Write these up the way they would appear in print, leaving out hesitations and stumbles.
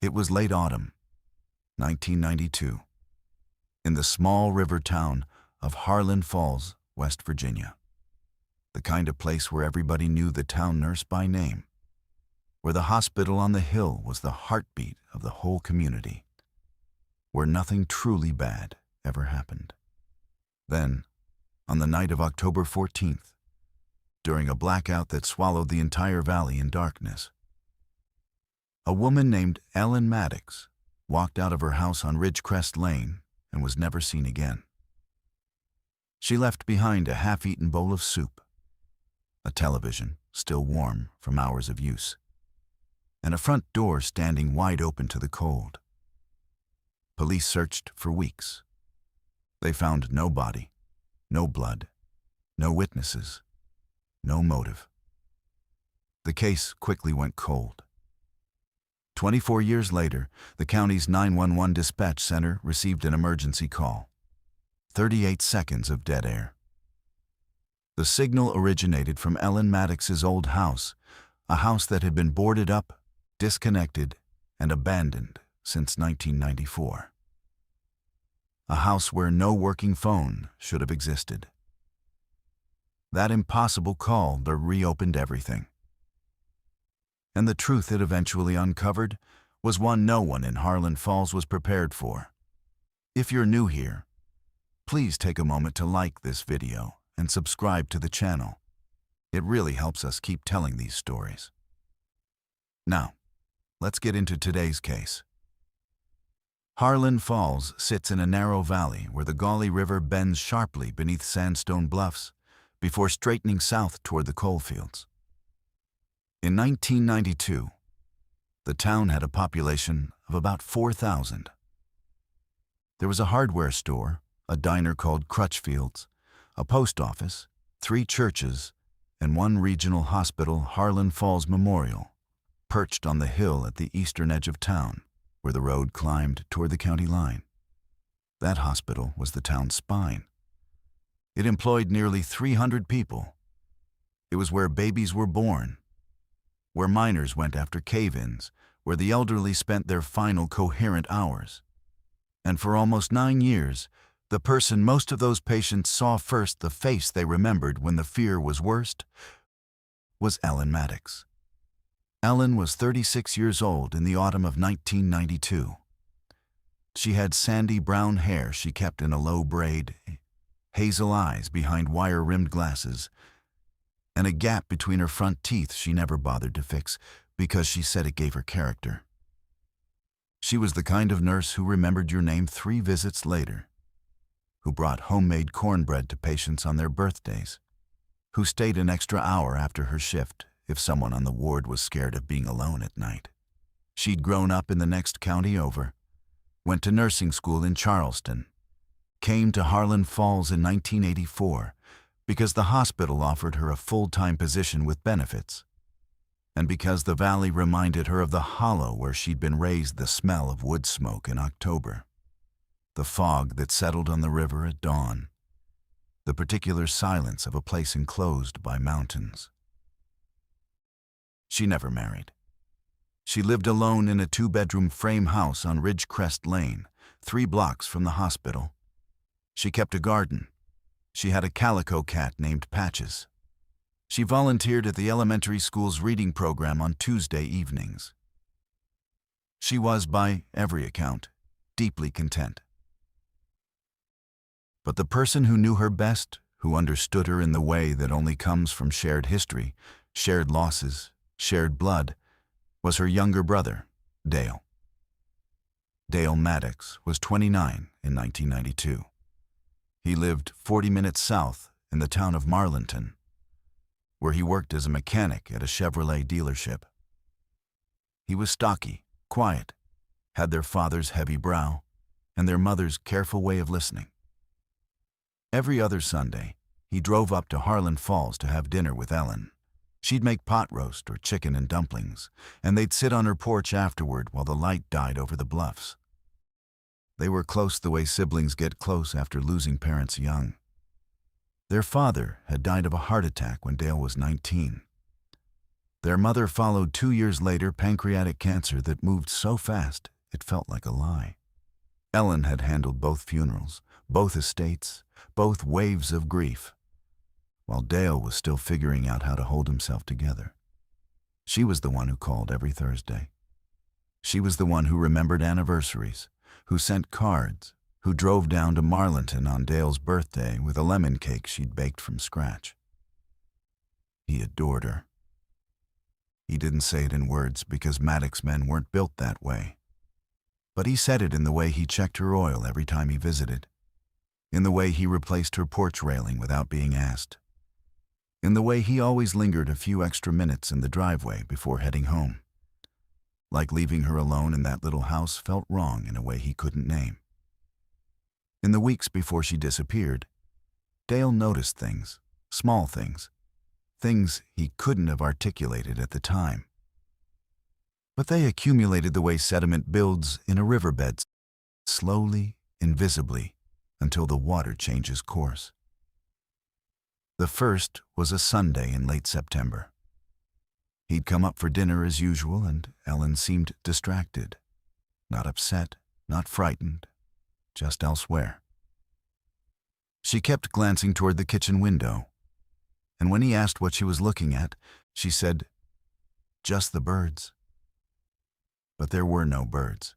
It was late autumn, 1992, in the small river town of Harlan Falls, West Virginia. The kind of place where everybody knew the town nurse by name, where the hospital on the hill was the heartbeat of the whole community, where nothing truly bad ever happened. Then, on the night of October 14th, during a blackout that swallowed the entire valley in darkness, a woman named Ellen Maddox walked out of her house on Ridgecrest Lane and was never seen again. She left behind a half-eaten bowl of soup, a television still warm from hours of use, and a front door standing wide open to the cold. Police searched for weeks. They found no body, no blood, no witnesses, no motive. The case quickly went cold. 24 years later, the county's 911 dispatch center received an emergency call. 38 seconds of dead air. The signal originated from Ellen Maddox's old house, a house that had been boarded up, disconnected, and abandoned since 1994. A house where no working phone should have existed. That impossible call reopened everything. And the truth it eventually uncovered was one no one in Harlan Falls was prepared for. If you're new here, please take a moment to like this video and subscribe to the channel. It really helps us keep telling these stories. Now, let's get into today's case. Harlan Falls sits in a narrow valley where the Gauley River bends sharply beneath sandstone bluffs before straightening south toward the coalfields. In 1992, the town had a population of about 4,000. There was a hardware store, a diner called Crutchfield's, a post office, 3 churches, and one regional hospital, Harlan Falls Memorial, perched on the hill at the eastern edge of town, where the road climbed toward the county line. That hospital was the town's spine. It employed nearly 300 people. It was where babies were born, where miners went after cave-ins, where the elderly spent their final coherent hours. And for almost 9 years, the person most of those patients saw first, the face they remembered when the fear was worst, was Ellen Maddox. Ellen was 36 years old in the autumn of 1992. She had sandy brown hair she kept in a low braid, hazel eyes behind wire-rimmed glasses, and a gap between her front teeth she never bothered to fix because she said it gave her character. She was the kind of nurse who remembered your name 3 visits later, who brought homemade cornbread to patients on their birthdays, who stayed an extra hour after her shift if someone on the ward was scared of being alone at night. She'd grown up in the next county over, went to nursing school in Charleston, came to Harlan Falls in 1984, because the hospital offered her a full-time position with benefits, and because the valley reminded her of the hollow where she'd been raised, the smell of wood smoke in October, the fog that settled on the river at dawn, the particular silence of a place enclosed by mountains. She never married. She lived alone in a 2-bedroom frame house on Ridgecrest Lane, 3 blocks from the hospital. She kept a garden. She had a calico cat named Patches. She volunteered at the elementary school's reading program on Tuesday evenings. She was, by every account, deeply content. But the person who knew her best, who understood her in the way that only comes from shared history, shared losses, shared blood, was her younger brother, Dale. Dale Maddox was 29 in 1992. He lived 40 minutes south in the town of Marlinton, where he worked as a mechanic at a Chevrolet dealership. He was stocky, quiet, had their father's heavy brow, and their mother's careful way of listening. Every other Sunday, he drove up to Harlan Falls to have dinner with Ellen. She'd make pot roast or chicken and dumplings, and they'd sit on her porch afterward while the light died over the bluffs. They were close the way siblings get close after losing parents young. Their father had died of a heart attack when Dale was 19. Their mother followed 2 years later, pancreatic cancer that moved so fast it felt like a lie. Ellen had handled both funerals, both estates, both waves of grief, while Dale was still figuring out how to hold himself together. She was the one who called every Thursday. She was the one who remembered anniversaries, who sent cards, who drove down to Marlinton on Dale's birthday with a lemon cake she'd baked from scratch. He adored her. He didn't say it in words because Maddox men weren't built that way. But he said it in the way he checked her oil every time he visited, in the way he replaced her porch railing without being asked, in the way he always lingered a few extra minutes in the driveway before heading home. Like leaving her alone in that little house felt wrong in a way he couldn't name. In the weeks before she disappeared, Dale noticed things, small things, things he couldn't have articulated at the time. But they accumulated the way sediment builds in a riverbed, slowly, invisibly, until the water changes course. The first was a Sunday in late September. He'd come up for dinner as usual, and Ellen seemed distracted. Not upset, not frightened, just elsewhere. She kept glancing toward the kitchen window, and when he asked what she was looking at, she said, "Just the birds." But there were no birds.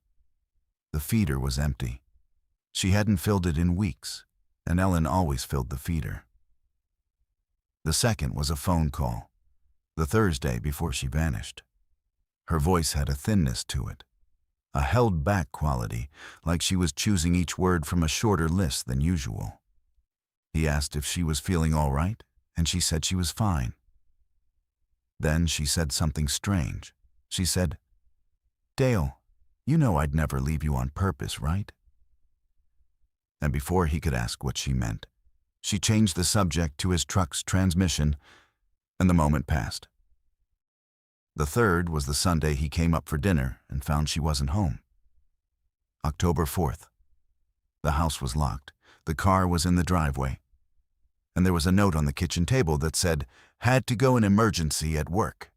The feeder was empty. She hadn't filled it in weeks, and Ellen always filled the feeder. The second was a phone call, the Thursday before she vanished. Her voice had a thinness to it, a held-back quality, like she was choosing each word from a shorter list than usual. He asked if she was feeling all right, and she said she was fine. Then she said something strange. She said, "Dale, you know I'd never leave you on purpose, right?" And before he could ask what she meant, she changed the subject to his truck's transmission, and the moment passed. The third was the Sunday he came up for dinner and found she wasn't home. October 4th. The house was locked. The car was in the driveway. And there was a note on the kitchen table that said, "Had to go in emergency at work."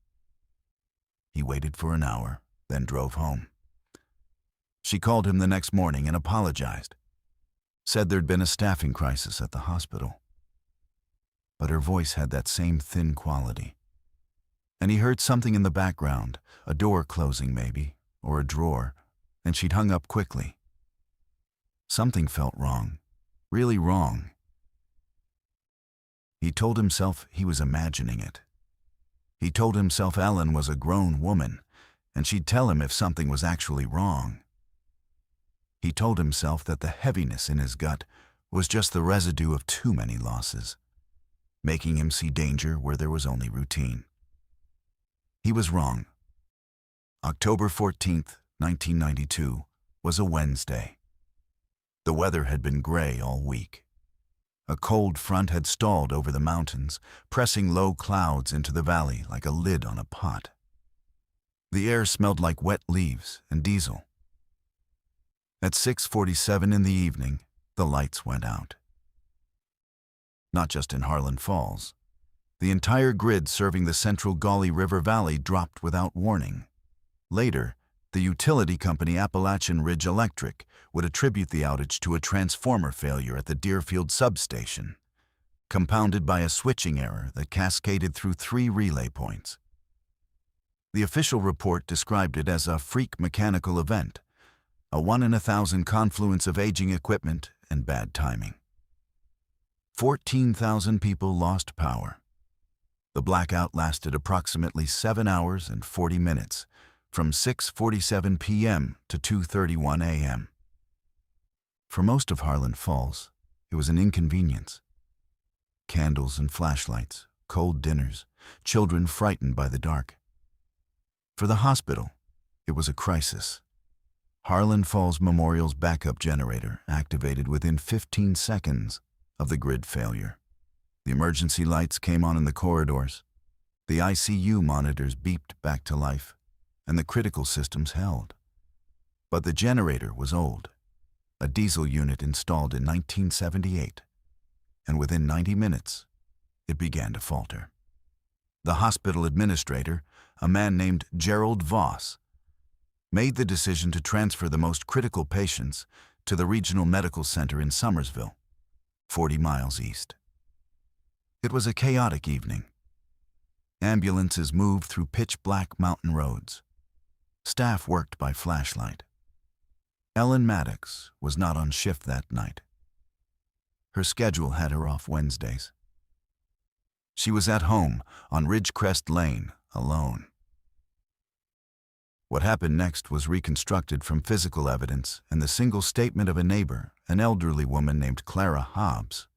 He waited for an hour, then drove home. She called him the next morning and apologized. Said there'd been a staffing crisis at the hospital. But her voice had that same thin quality. And he heard something in the background, a door closing maybe, or a drawer, and she'd hung up quickly. Something felt wrong, really wrong. He told himself he was imagining it. He told himself Ellen was a grown woman, and she'd tell him if something was actually wrong. He told himself that the heaviness in his gut was just the residue of too many losses, making him see danger where there was only routine. He was wrong. October 14th, 1992, was a Wednesday. The weather had been gray all week. A cold front had stalled over the mountains, pressing low clouds into the valley like a lid on a pot. The air smelled like wet leaves and diesel. At 6:47 in the evening, the lights went out. Not just in Harlan Falls. The entire grid serving the central Gauley River Valley dropped without warning. Later, the utility company Appalachian Ridge Electric would attribute the outage to a transformer failure at the Deerfield substation, compounded by a switching error that cascaded through 3 relay points. The official report described it as a freak mechanical event, a 1 in 1,000 confluence of aging equipment and bad timing. 14,000 people lost power. The blackout lasted approximately 7 hours and 40 minutes, from 6:47 p.m. to 2:31 a.m. For most of Harlan Falls, it was an inconvenience. Candles and flashlights, cold dinners, children frightened by the dark. For the hospital, it was a crisis. Harlan Falls Memorial's backup generator activated within 15 seconds of the grid failure. The emergency lights came on in the corridors. The ICU monitors beeped back to life, and the critical systems held. But the generator was old, a diesel unit installed in 1978, and within 90 minutes, it began to falter. The hospital administrator, a man named Gerald Voss, made the decision to transfer the most critical patients to the regional medical center in Somersville, 40 miles east. It was a chaotic evening. Ambulances moved through pitch-black mountain roads. Staff worked by flashlight. Ellen Maddox was not on shift that night. Her schedule had her off Wednesdays. She was at home on Ridgecrest Lane, alone. What happened next was reconstructed from physical evidence and the single statement of a neighbor, an elderly woman named Clara Hobbs,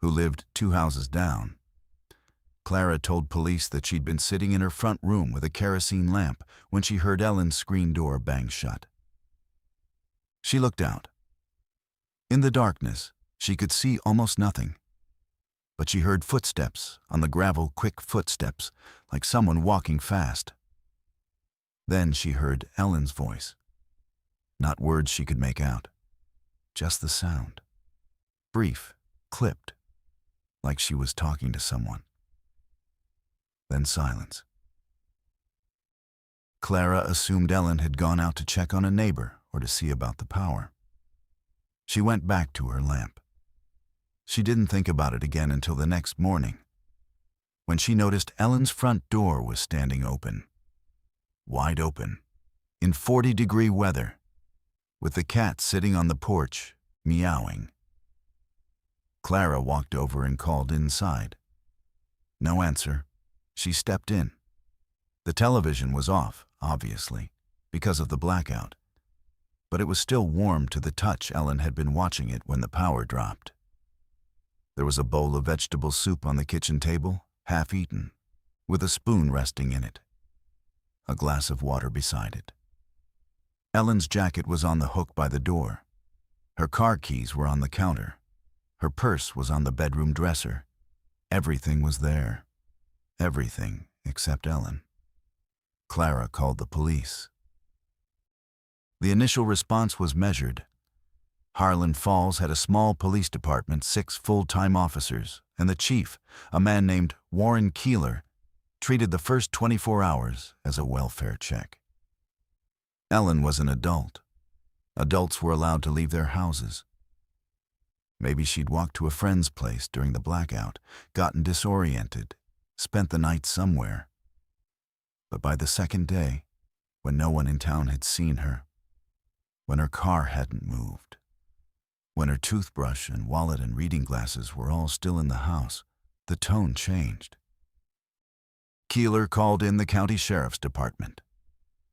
who lived 2 houses down. Clara told police that she'd been sitting in her front room with a kerosene lamp when she heard Ellen's screen door bang shut. She looked out. In the darkness, she could see almost nothing. But she heard footsteps on the gravel, quick footsteps, like someone walking fast. Then she heard Ellen's voice. Not words she could make out, just the sound. Brief, clipped, like she was talking to someone. Then silence. Clara assumed Ellen had gone out to check on a neighbor or to see about the power. She went back to her lamp. She didn't think about it again until the next morning, when she noticed Ellen's front door was standing open. Wide open, in 40-degree weather, with the cat sitting on the porch, meowing. Clara walked over and called inside. No answer. She stepped in. The television was off, obviously, because of the blackout, but it was still warm to the touch. Ellen had been watching it when the power dropped. There was a bowl of vegetable soup on the kitchen table, half eaten, with a spoon resting in it. A glass of water beside it. Ellen's jacket was on the hook by the door. Her car keys were on the counter. Her purse was on the bedroom dresser. Everything was there. Everything except Ellen. Clara called the police. The initial response was measured. Harlan Falls had a small police department, 6 full-time officers, and the chief, a man named Warren Keeler, treated the first 24 hours as a welfare check. Ellen was an adult. Adults were allowed to leave their houses. Maybe she'd walked to a friend's place during the blackout, gotten disoriented, spent the night somewhere. But by the second day, when no one in town had seen her, when her car hadn't moved, when her toothbrush and wallet and reading glasses were all still in the house, the tone changed. Keeler called in the county sheriff's department.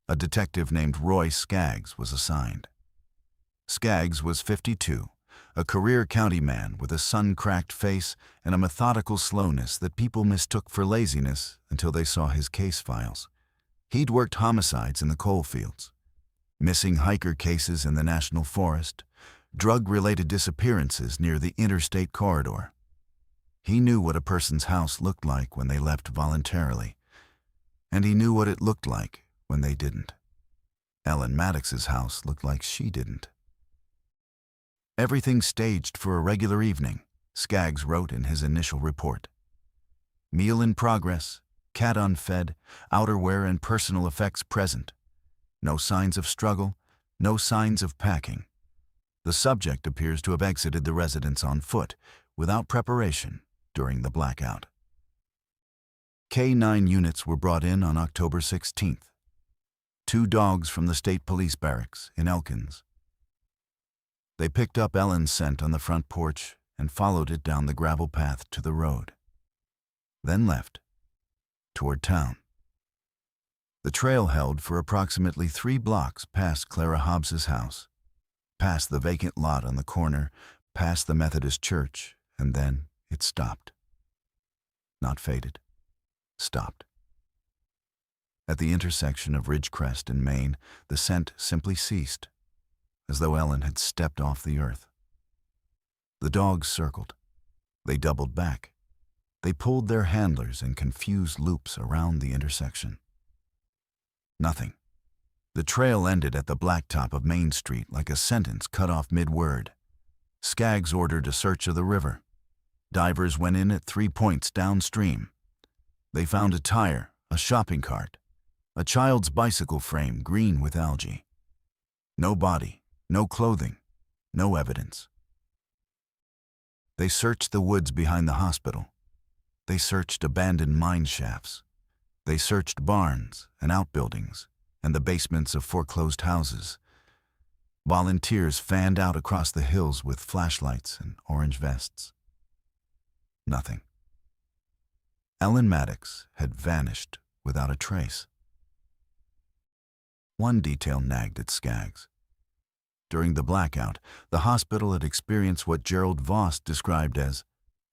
A detective named Roy Skaggs was assigned. Skaggs was 52, a career county man with a sun-cracked face and a methodical slowness that people mistook for laziness until they saw his case files. He'd worked homicides in the coal fields, missing hiker cases in the national forest, drug-related disappearances near the interstate corridor. He knew what a person's house looked like when they left voluntarily, and he knew what it looked like when they didn't. Ellen Maddox's house looked like she didn't. Everything staged for a regular evening, Skaggs wrote in his initial report. Meal in progress, cat unfed, outerwear and personal effects present. No signs of struggle, no signs of packing. The subject appears to have exited the residence on foot, without preparation, during the blackout. K-9 units were brought in on October 16th. 2 dogs from the state police barracks in Elkins. They picked up Ellen's scent on the front porch and followed it down the gravel path to the road. Then left, toward town. The trail held for approximately 3 blocks past Clara Hobbs's house, past the vacant lot on the corner, past the Methodist church, and then it stopped. Not faded. Stopped. At the intersection of Ridgecrest and Main, the scent simply ceased, as though Ellen had stepped off the earth. The dogs circled. They doubled back. They pulled their handlers in confused loops around the intersection. Nothing. The trail ended at the blacktop of Main Street like a sentence cut off mid-word. Skaggs ordered a search of the river. Divers went in at 3 points downstream. They found a tire, a shopping cart, a child's bicycle frame green with algae. No body, no clothing, no evidence. They searched the woods behind the hospital. They searched abandoned mine shafts. They searched barns and outbuildings and the basements of foreclosed houses. Volunteers fanned out across the hills with flashlights and orange vests. Nothing. Ellen Maddox had vanished without a trace. One detail nagged at Skaggs. During the blackout, the hospital had experienced what Gerald Voss described as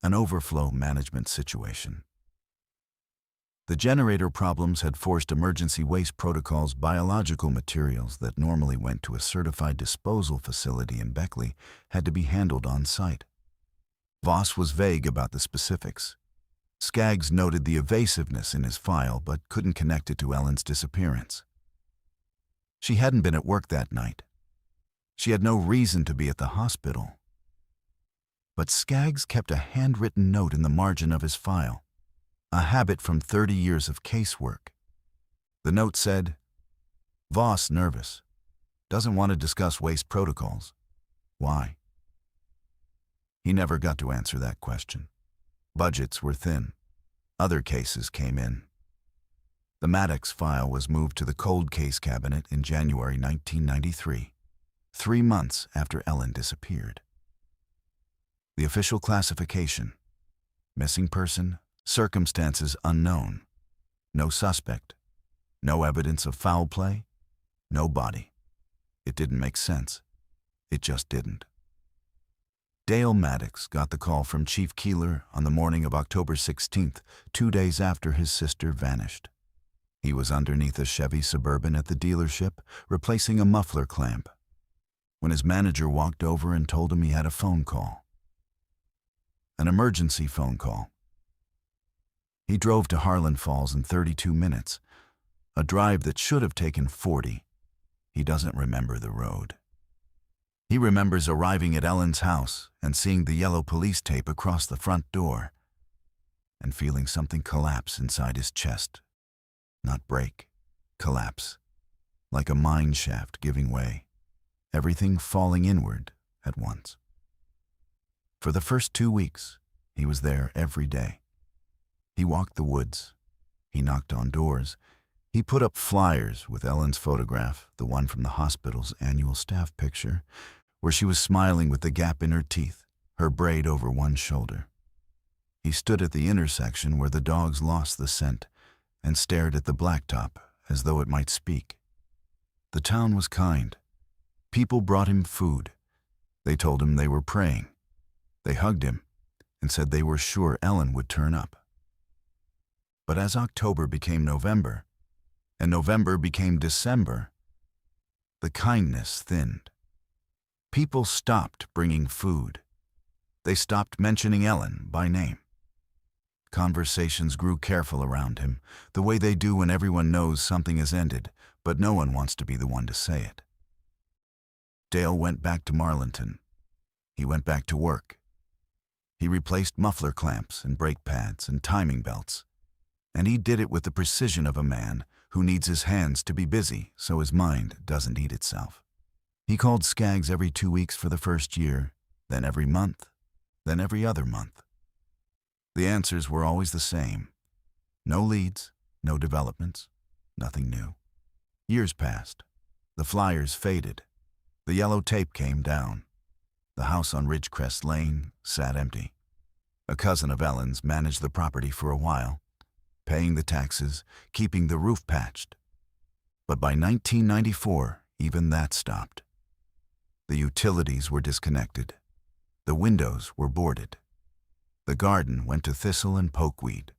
an overflow management situation. The generator problems had forced emergency waste protocols. Biological materials that normally went to a certified disposal facility in Beckley had to be handled on site. Voss was vague about the specifics. Skaggs noted the evasiveness in his file but couldn't connect it to Ellen's disappearance. She hadn't been at work that night. She had no reason to be at the hospital. But Skaggs kept a handwritten note in the margin of his file, a habit from 30 years of casework. The note said, "Voss nervous. Doesn't want to discuss waste protocols. Why?" He never got to answer that question. Budgets were thin. Other cases came in. The Maddox file was moved to the cold case cabinet in January 1993, 3 months after Ellen disappeared. The official classification: missing person, circumstances unknown, no suspect, no evidence of foul play, no body. It didn't make sense. It just didn't. Dale Maddox got the call from Chief Keeler on the morning of October 16th, 2 days after his sister vanished. He was underneath a Chevy Suburban at the dealership, replacing a muffler clamp, when his manager walked over and told him he had a phone call. An emergency phone call. He drove to Harlan Falls in 32 minutes, a drive that should have taken 40. He doesn't remember the road. He remembers arriving at Ellen's house and seeing the yellow police tape across the front door and feeling something collapse inside his chest. Not break, collapse, like a mine shaft giving way, everything falling inward at once. For the first 2 weeks, he was there every day. He walked the woods. He knocked on doors. He put up flyers with Ellen's photograph, the one from the hospital's annual staff picture, where she was smiling with the gap in her teeth, her braid over one shoulder. He stood at the intersection where the dogs lost the scent and stared at the blacktop as though it might speak. The town was kind. People brought him food. They told him they were praying. They hugged him and said they were sure Ellen would turn up. But as October became November, and November became December, the kindness thinned. People stopped bringing food. They stopped mentioning Ellen by name. Conversations grew careful around him, the way they do when everyone knows something has ended, but no one wants to be the one to say it. Dale went back to Marlinton. He went back to work. He replaced muffler clamps and brake pads and timing belts, and he did it with the precision of a man who needs his hands to be busy so his mind doesn't eat itself. He called Skaggs every 2 weeks for the first year, then every month, then every other month. The answers were always the same. No leads, no developments, nothing new. Years passed. The flyers faded. The yellow tape came down. The house on Ridgecrest Lane sat empty. A cousin of Ellen's managed the property for a while, paying the taxes, keeping the roof patched. But by 1994, even that stopped. The utilities were disconnected. The windows were boarded. The garden went to thistle and pokeweed.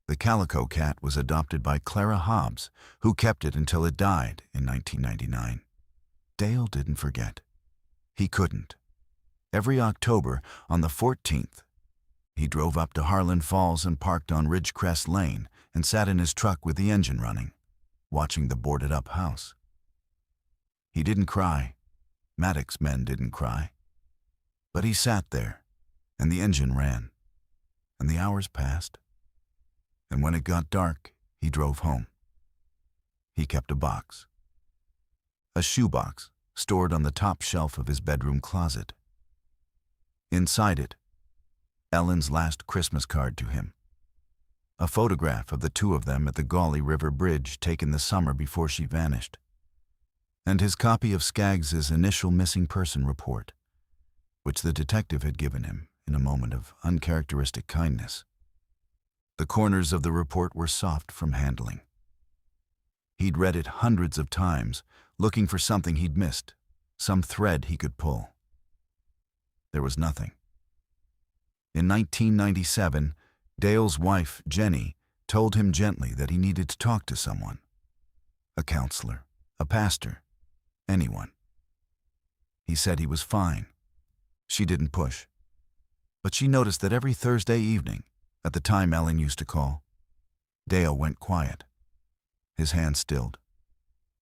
The calico cat was adopted by Clara Hobbs, who kept it until it died in 1999. Dale didn't forget. He couldn't. Every October, on the 14th, he drove up to Harlan Falls and parked on Ridgecrest Lane and sat in his truck with the engine running, watching the boarded-up house. He didn't cry. Maddox men didn't cry. But he sat there, and the engine ran, and the hours passed. and when it got dark, he drove home. He kept a box. A shoebox stored on the top shelf of his bedroom closet. Inside it, Ellen's last Christmas card to him. A photograph of the two of them at the Gauley River Bridge taken the summer before she vanished. And his copy of Skaggs's initial missing person report, which the detective had given him in a moment of uncharacteristic kindness. The corners of the report were soft from handling. He'd read it hundreds of times, looking for something he'd missed, some thread he could pull. There was nothing. In 1997, Dale's wife, Jenny, told him gently that he needed to talk to someone. A counselor, a pastor, anyone. He said he was fine. She didn't push. But she noticed that every Thursday evening, at the time Ellen used to call, Dale went quiet. His hand stilled.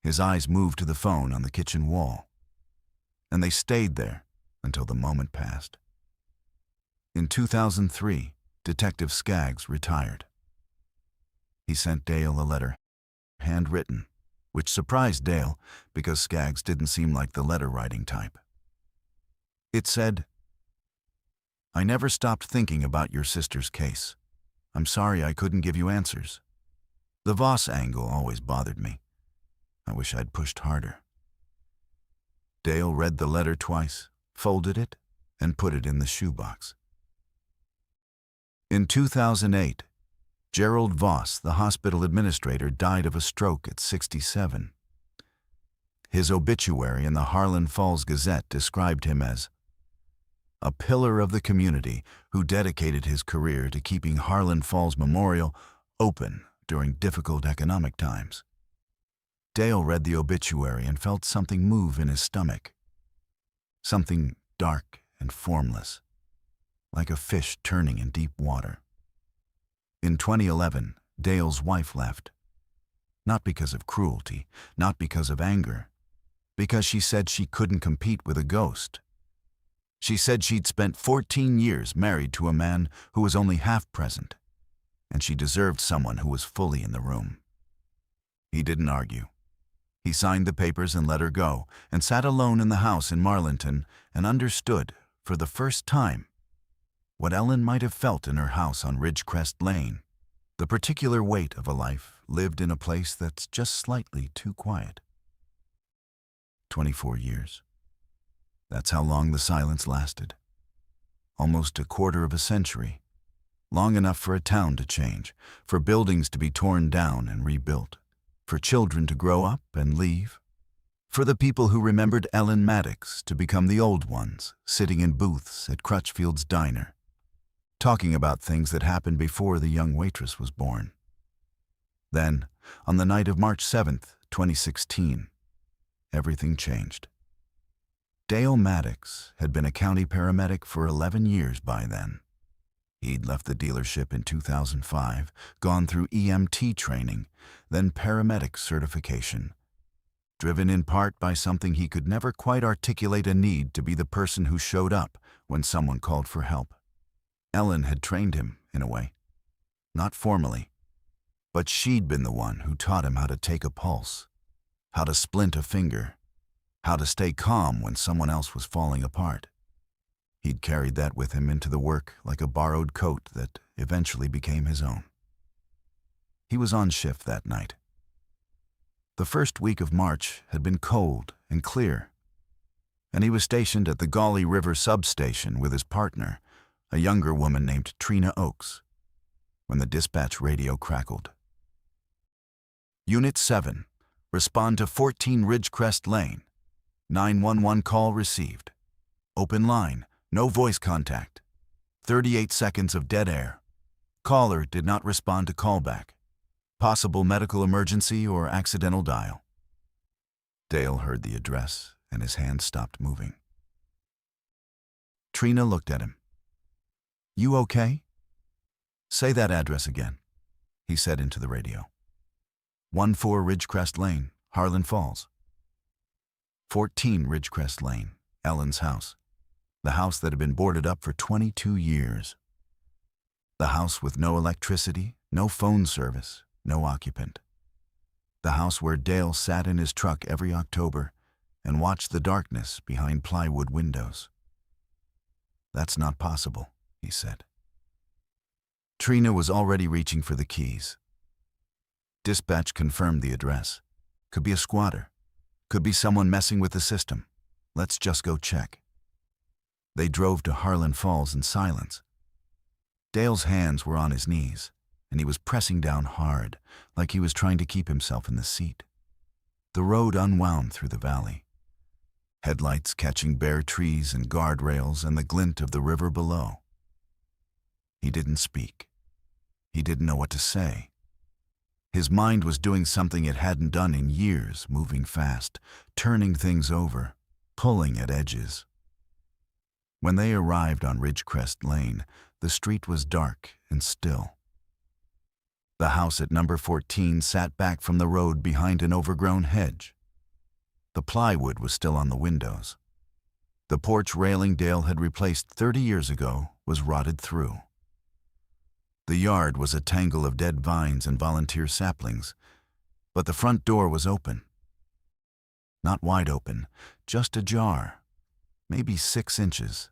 His eyes moved to the phone on the kitchen wall. And they stayed there until the moment passed. In 2003, Detective Skaggs retired. He sent Dale a letter, handwritten, which surprised Dale because Skaggs didn't seem like the letter-writing type. It said, "I never stopped thinking about your sister's case. I'm sorry I couldn't give you answers. The Voss angle always bothered me. I wish I'd pushed harder." Dale read the letter twice, folded it, and put it in the shoebox. In 2008, Gerald Voss, the hospital administrator, died of a stroke at 67. His obituary in the Harlan Falls Gazette described him as a pillar of the community who dedicated his career to keeping Harlan Falls Memorial open during difficult economic times. Dale read the obituary and felt something move in his stomach. Something dark and formless, like a fish turning in deep water. In 2011, Dale's wife left. Not because of cruelty, not because of anger, because she said she couldn't compete with a ghost. She said she'd spent 14 years married to a man who was only half present, and she deserved someone who was fully in the room. He didn't argue. He signed the papers and let her go, and sat alone in the house in Marlinton and understood, for the first time, what Ellen might have felt in her house on Ridgecrest Lane, the particular weight of a life lived in a place that's just slightly too quiet. 24 years. That's how long the silence lasted. Almost a quarter of a century. Long enough for a town to change, for buildings to be torn down and rebuilt, for children to grow up and leave, for the people who remembered Ellen Maddox to become the old ones, sitting in booths at Crutchfield's Diner, talking about things that happened before the young waitress was born. Then, on the night of March 7th, 2016, everything changed. Dale Maddox had been a county paramedic for 11 years by then. He'd left the dealership in 2005, gone through EMT training, then paramedic certification, driven in part by something he could never quite articulate, a need to be the person who showed up when someone called for help. Ellen had trained him, in a way. Not formally, but she'd been the one who taught him how to take a pulse, how to splint a finger, how to stay calm when someone else was falling apart. He'd carried that with him into the work like a borrowed coat that eventually became his own. He was on shift that night. The first week of March had been cold and clear, and he was stationed at the Gauley River substation with his partner, a younger woman named Trina Oakes, when the dispatch radio crackled. Unit 7, respond to 14 Ridgecrest Lane. 911 call received. Open line, no voice contact. 38 seconds of dead air. Caller did not respond to callback. Possible medical emergency or accidental dial. Dale heard the address and his hand stopped moving. Trina looked at him. "You okay?" "Say that address again," he said into the radio. 14 Ridgecrest Lane, Harlan Falls. 14 Ridgecrest Lane, Ellen's house. The house that had been boarded up for 22 years. The house with no electricity, No phone service, no occupant. The house where Dale sat in his truck every October and watched the darkness behind plywood windows. "That's not possible," he said. Trina was already reaching for the keys. Dispatch confirmed the address. Could be a squatter. Could be someone messing with the system. Let's just go check. They drove to Harlan Falls in silence. Dale's hands were on his knees, and he was pressing down hard, like he was trying to keep himself in the seat. The road unwound through the valley, headlights catching bare trees and guardrails and the glint of the river below. He didn't speak. He didn't know what to say. His mind was doing something it hadn't done in years, moving fast, turning things over, pulling at edges. When they arrived on Ridgecrest Lane, the street was dark and still. The house at number 14 sat back from the road behind an overgrown hedge. The plywood was still on the windows. The porch railing Dale had replaced 30 years ago was rotted through. The yard was a tangle of dead vines and volunteer saplings, but the front door was open. Not wide open, just ajar, maybe 6 inches,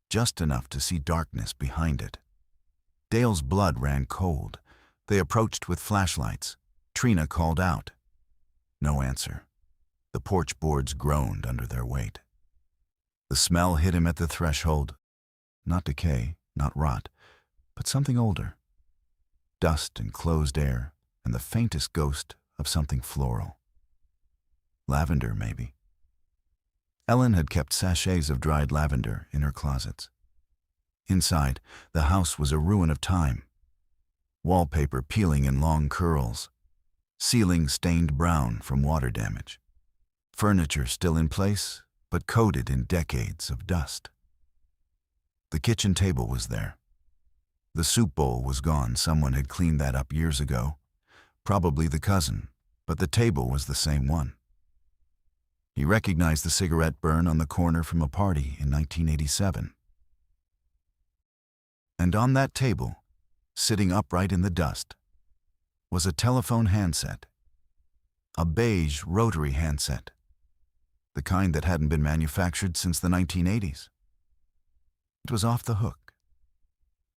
just enough to see darkness behind it. Dale's blood ran cold. They approached with flashlights. Trina called out. No answer. The porch boards groaned under their weight. The smell hit him at the threshold. Not decay, not rot, but something older. Dust and closed air, and the faintest ghost of something floral. Lavender, maybe. Ellen had kept sachets of dried lavender in her closets. Inside, the house was a ruin of time. Wallpaper peeling in long curls. Ceiling stained brown from water damage. Furniture still in place, but coated in decades of dust. The kitchen table was there. The soup bowl was gone. Someone had cleaned that up years ago. Probably the cousin, but the table was the same one. He recognized the cigarette burn on the corner from a party in 1987. And on that table, sitting upright in the dust, was a telephone handset. A beige rotary handset. The kind that hadn't been manufactured since the 1980s. It was off the hook.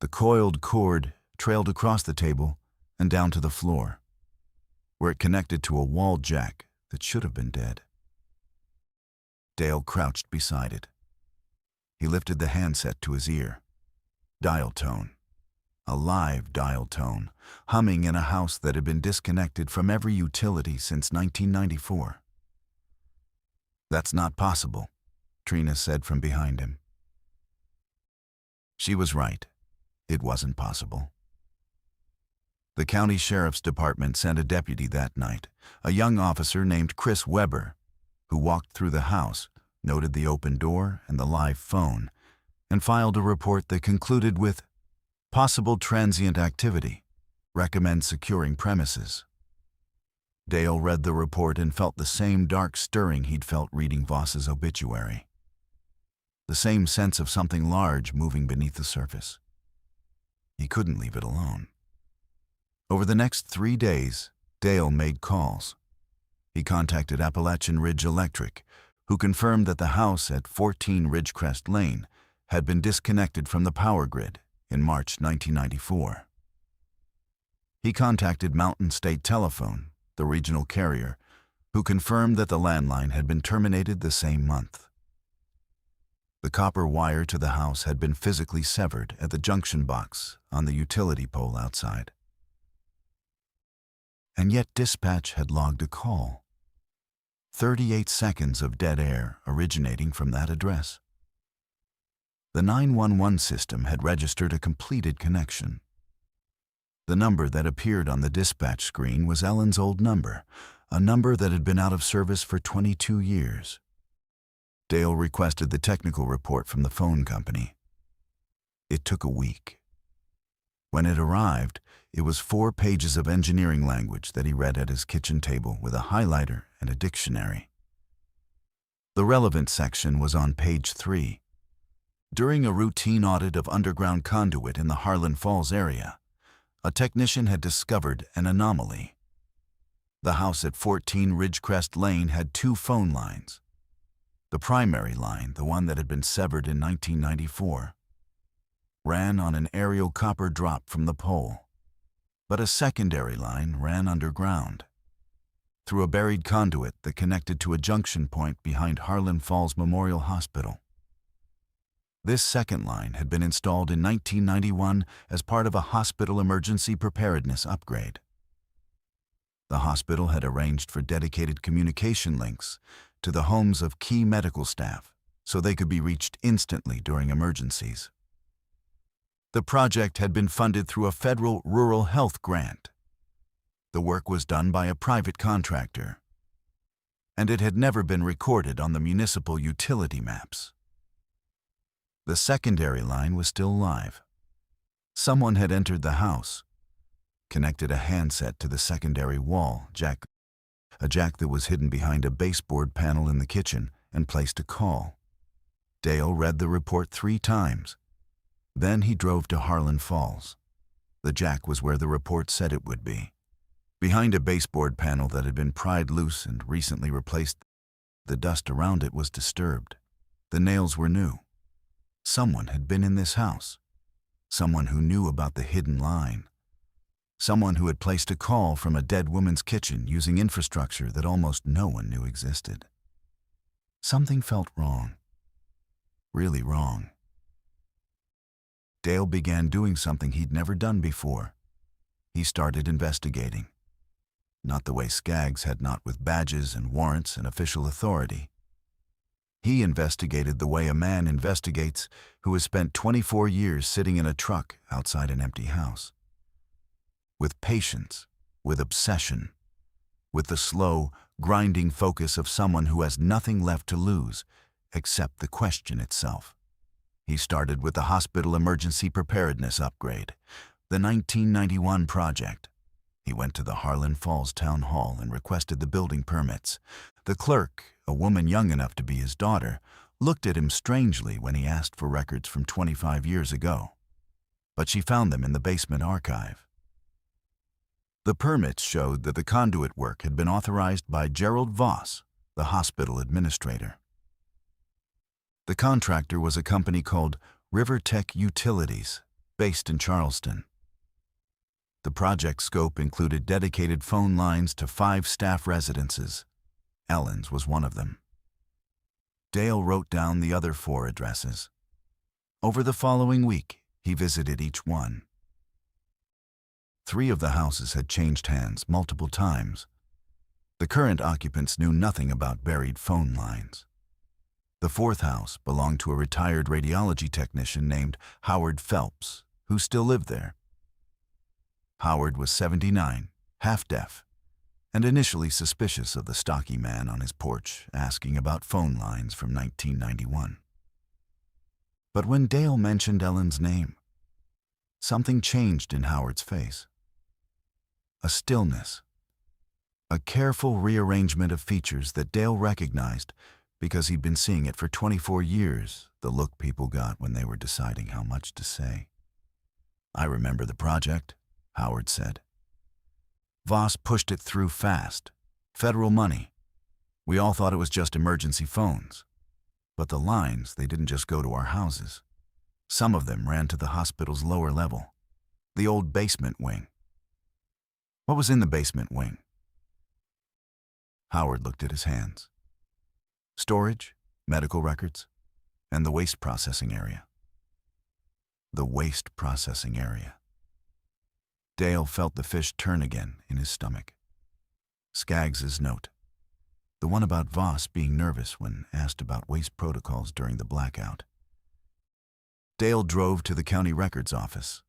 The coiled cord trailed across the table and down to the floor, where it connected to a wall jack that should have been dead. Dale crouched beside it. He lifted the handset to his ear. Dial tone. A live dial tone, humming in a house that had been disconnected from every utility since 1994. "That's not possible," Trina said from behind him. She was right. It wasn't possible. The county sheriff's department sent a deputy that night, a young officer named Chris Weber, who walked through the house, noted the open door and the live phone, and filed a report that concluded with, "Possible transient activity. Recommend securing premises." Dale read the report and felt the same dark stirring he'd felt reading Voss's obituary. The same sense of something large moving beneath the surface. He couldn't leave it alone. Over the next 3 days, Dale made calls. He contacted Appalachian Ridge Electric, who confirmed that the house at 14 Ridgecrest Lane had been disconnected from the power grid in March 1994. He contacted Mountain State Telephone, the regional carrier, who confirmed that the landline had been terminated the same month. The copper wire to the house had been physically severed at the junction box on the utility pole outside. And yet dispatch had logged a call. 38 seconds of dead air originating from that address. The 911 system had registered a completed connection. The number that appeared on the dispatch screen was Ellen's old number, a number that had been out of service for 22 years. Dale requested the technical report from the phone company. It took a week. When it arrived, it was 4 pages of engineering language that he read at his kitchen table with a highlighter and a dictionary. The relevant section was on page 3. During a routine audit of underground conduit in the Harlan Falls area, a technician had discovered an anomaly. The house at 14 Ridgecrest Lane had two phone lines. The primary line, the one that had been severed in 1994, ran on an aerial copper drop from the pole, but a secondary line ran underground, through a buried conduit that connected to a junction point behind Harlan Falls Memorial Hospital. This second line had been installed in 1991 as part of a hospital emergency preparedness upgrade. The hospital had arranged for dedicated communication links to the homes of key medical staff so they could be reached instantly during emergencies. The project had been funded through a federal rural health grant. The work was done by a private contractor, and it had never been recorded on the municipal utility maps. The secondary line was still live. Someone had entered the house, connected a handset to the secondary wall jack, a jack that was hidden behind a baseboard panel in the kitchen, and placed a call. Dale read the report 3 times. Then he drove to Harlan Falls. The jack was where the report said it would be. Behind a baseboard panel that had been pried loose and recently replaced, the dust around it was disturbed. The nails were new. Someone had been in this house. Someone who knew about the hidden line. Someone who had placed a call from a dead woman's kitchen using infrastructure that almost no one knew existed. Something felt wrong. Really wrong. Dale began doing something he'd never done before. He started investigating. Not the way Skaggs had, not with badges and warrants and official authority. He investigated the way a man investigates who has spent 24 years sitting in a truck outside an empty house. With patience, with obsession, with the slow, grinding focus of someone who has nothing left to lose except the question itself. He started with the hospital emergency preparedness upgrade, the 1991 project. He went to the Harlan Falls Town Hall and requested the building permits. The clerk, a woman young enough to be his daughter, looked at him strangely when he asked for records from 25 years ago. But she found them in the basement archive. The permits showed that the conduit work had been authorized by Gerald Voss, the hospital administrator. The contractor was a company called River Tech Utilities, based in Charleston. The project scope included dedicated phone lines to 5 staff residences. Ellen's was one of them. Dale wrote down the other 4 addresses. Over the following week, he visited each one. 3 of the houses had changed hands multiple times. The current occupants knew nothing about buried phone lines. The 4th house belonged to a retired radiology technician named Howard Phelps, who still lived there. Howard was 79, half-deaf, and initially suspicious of the stocky man on his porch asking about phone lines from 1991. But when Dale mentioned Ellen's name, something changed in Howard's face. A stillness, a careful rearrangement of features that Dale recognized because he'd been seeing it for 24 years, the look people got when they were deciding how much to say. "I remember the project," Howard said. "Voss pushed it through fast. Federal money. We all thought it was just emergency phones. But the lines, they didn't just go to our houses. Some of them ran to the hospital's lower level, the old basement wing." "What was in the basement wing?" Howard looked at his hands. "Storage, medical records, and the waste processing area." The waste processing area. Dale felt the fish turn again in his stomach. Skaggs's note. The one about Voss being nervous when asked about waste protocols during the blackout. Dale drove to the county records office.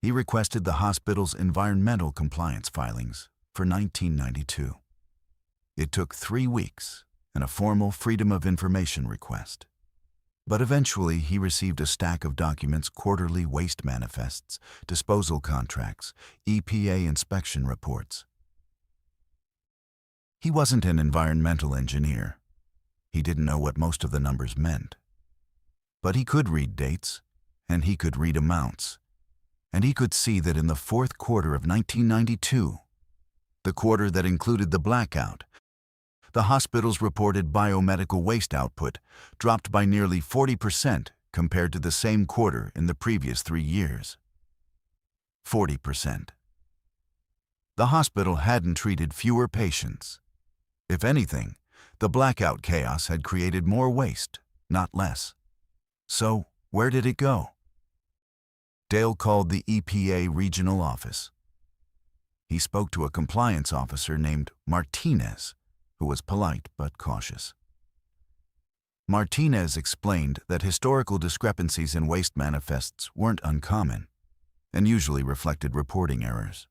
He requested the hospital's environmental compliance filings for 1992. It took 3 weeks and a formal Freedom of Information request. But eventually he received a stack of documents: quarterly waste manifests, disposal contracts, EPA inspection reports. He wasn't an environmental engineer. He didn't know what most of the numbers meant. But he could read dates, and he could read amounts. and he could see that in the fourth quarter of 1992, the quarter that included the blackout, the hospital's reported biomedical waste output dropped by nearly 40% compared to the same quarter in the previous 3 years. 40%. The hospital hadn't treated fewer patients. If anything, the blackout chaos had created more waste, not less. So, where did it go? Dale called the EPA regional office. He spoke to a compliance officer named Martinez, who was polite but cautious. Martinez explained that historical discrepancies in waste manifests weren't uncommon and usually reflected reporting errors.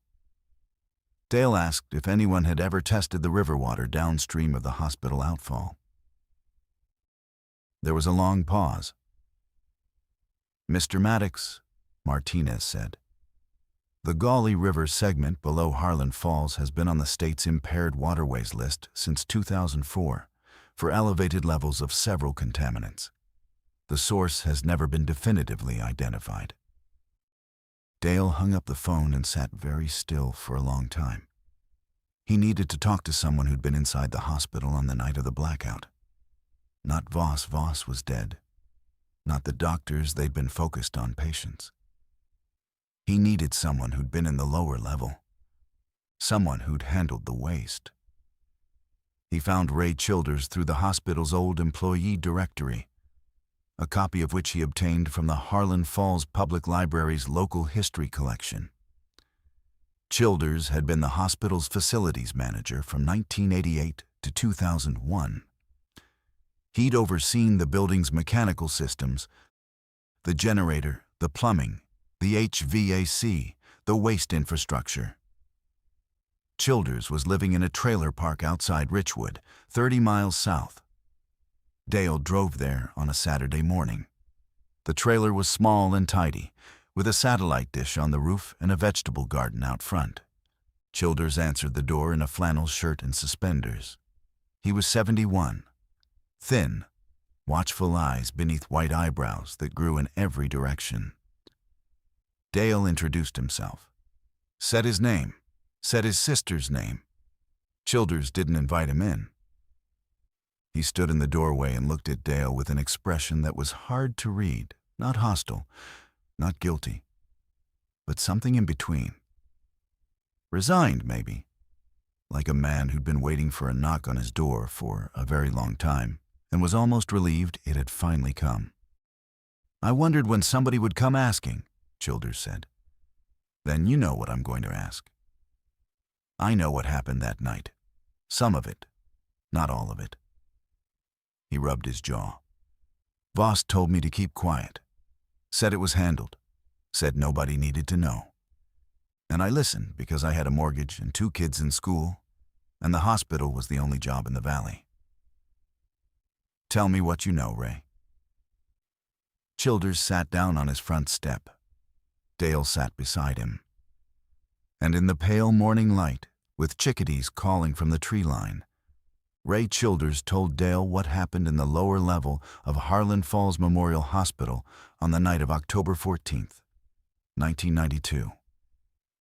Dale asked if anyone had ever tested the river water downstream of the hospital outfall. There was a long pause. "Mr. Maddox," Martinez said, "the Gauley River segment below Harlan Falls has been on the state's impaired waterways list since 2004 for elevated levels of several contaminants. The source has never been definitively identified." Dale hung up the phone and sat very still for a long time. He needed to talk to someone who'd been inside the hospital on the night of the blackout. Not Voss. Voss was dead. Not the doctors. They'd been focused on patients. He needed someone who'd been in the lower level. Someone who'd handled the waste. He found Ray Childers through the hospital's old employee directory, a copy of which he obtained from the Harlan Falls Public Library's local history collection. Childers had been the hospital's facilities manager from 1988 to 2001. He'd overseen the building's mechanical systems, the generator, the plumbing, the HVAC, the waste infrastructure. Childers was living in a trailer park outside Richwood, 30 miles south. Dale drove there on a Saturday morning. The trailer was small and tidy, with a satellite dish on the roof and a vegetable garden out front. Childers answered the door in a flannel shirt and suspenders. He was 71, thin, watchful eyes beneath white eyebrows that grew in every direction. Dale introduced himself, said his name, said his sister's name. Childers didn't invite him in. He stood in the doorway and looked at Dale with an expression that was hard to read, not hostile, not guilty, but something in between. Resigned, maybe, like a man who'd been waiting for a knock on his door for a very long time and was almost relieved it had finally come. "I wondered when somebody would come asking," Childers said. "Then you know what I'm going to ask. I know what happened that night. Some of it, not all of it." He rubbed his jaw. "Voss told me to keep quiet. Said it was handled. Said nobody needed to know. And I listened because I had a mortgage and 2 kids in school, and the hospital was the only job in the valley. Tell me what you know, Ray." Childers sat down on his front step. Dale sat beside him. And in the pale morning light, with chickadees calling from the tree line, Ray Childers told Dale what happened in the lower level of Harlan Falls Memorial Hospital on the night of October 14th, 1992.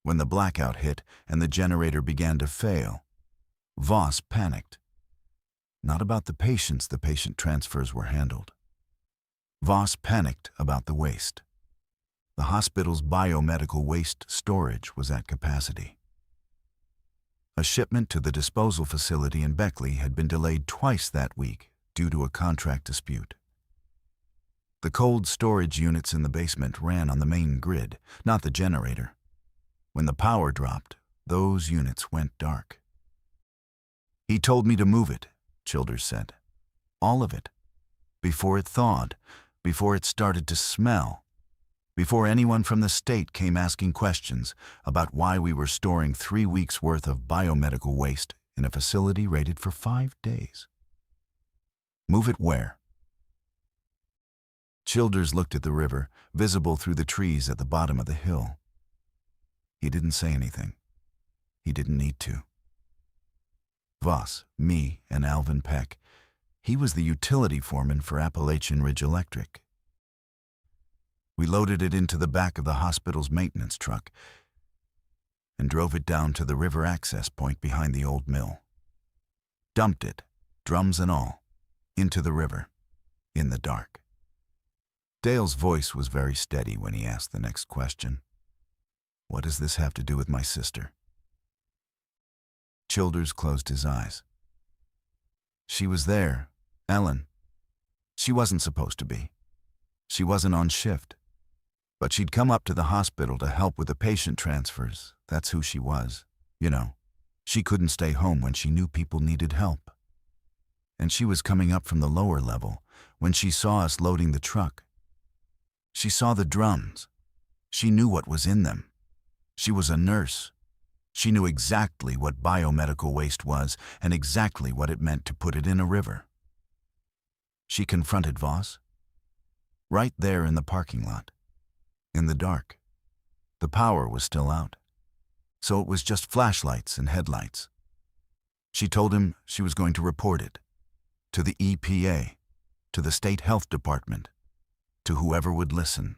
When the blackout hit and the generator began to fail, Voss panicked. Not about the patients. The patient transfers were handled. Voss panicked about the waste. The hospital's biomedical waste storage was at capacity. A shipment to the disposal facility in Beckley had been delayed twice that week due to a contract dispute. The cold storage units in the basement ran on the main grid, not the generator. When the power dropped, those units went dark. "He told me to move it," Childers said. "All of it. Before it thawed, before it started to smell, before anyone from the state came asking questions about why we were storing 3 weeks' worth of biomedical waste in a facility rated for 5 days." "Move it where?" Childers looked at the river, visible through the trees at the bottom of the hill. He didn't say anything. He didn't need to. Voss, me, and Alvin Peck. He was the utility foreman for Appalachian Ridge Electric. We loaded it into the back of the hospital's maintenance truck and drove it down to the river access point behind the old mill. Dumped it, drums and all, into the river, in the dark. Dale's voice was very steady when he asked the next question. What does this have to do with my sister? Childers closed his eyes. She was there, Ellen. She wasn't supposed to be. She wasn't on shift. But she'd come up to the hospital to help with the patient transfers. That's who she was. You know, she couldn't stay home when she knew people needed help. And she was coming up from the lower level when she saw us loading the truck. She saw the drums. She knew what was in them. She was a nurse. She knew exactly what biomedical waste was and exactly what it meant to put it in a river. She confronted Voss. Right there in the parking lot. In the dark. The power was still out. So it was just flashlights and headlights. She told him she was going to report it. To the EPA. To the State Health Department. To whoever would listen.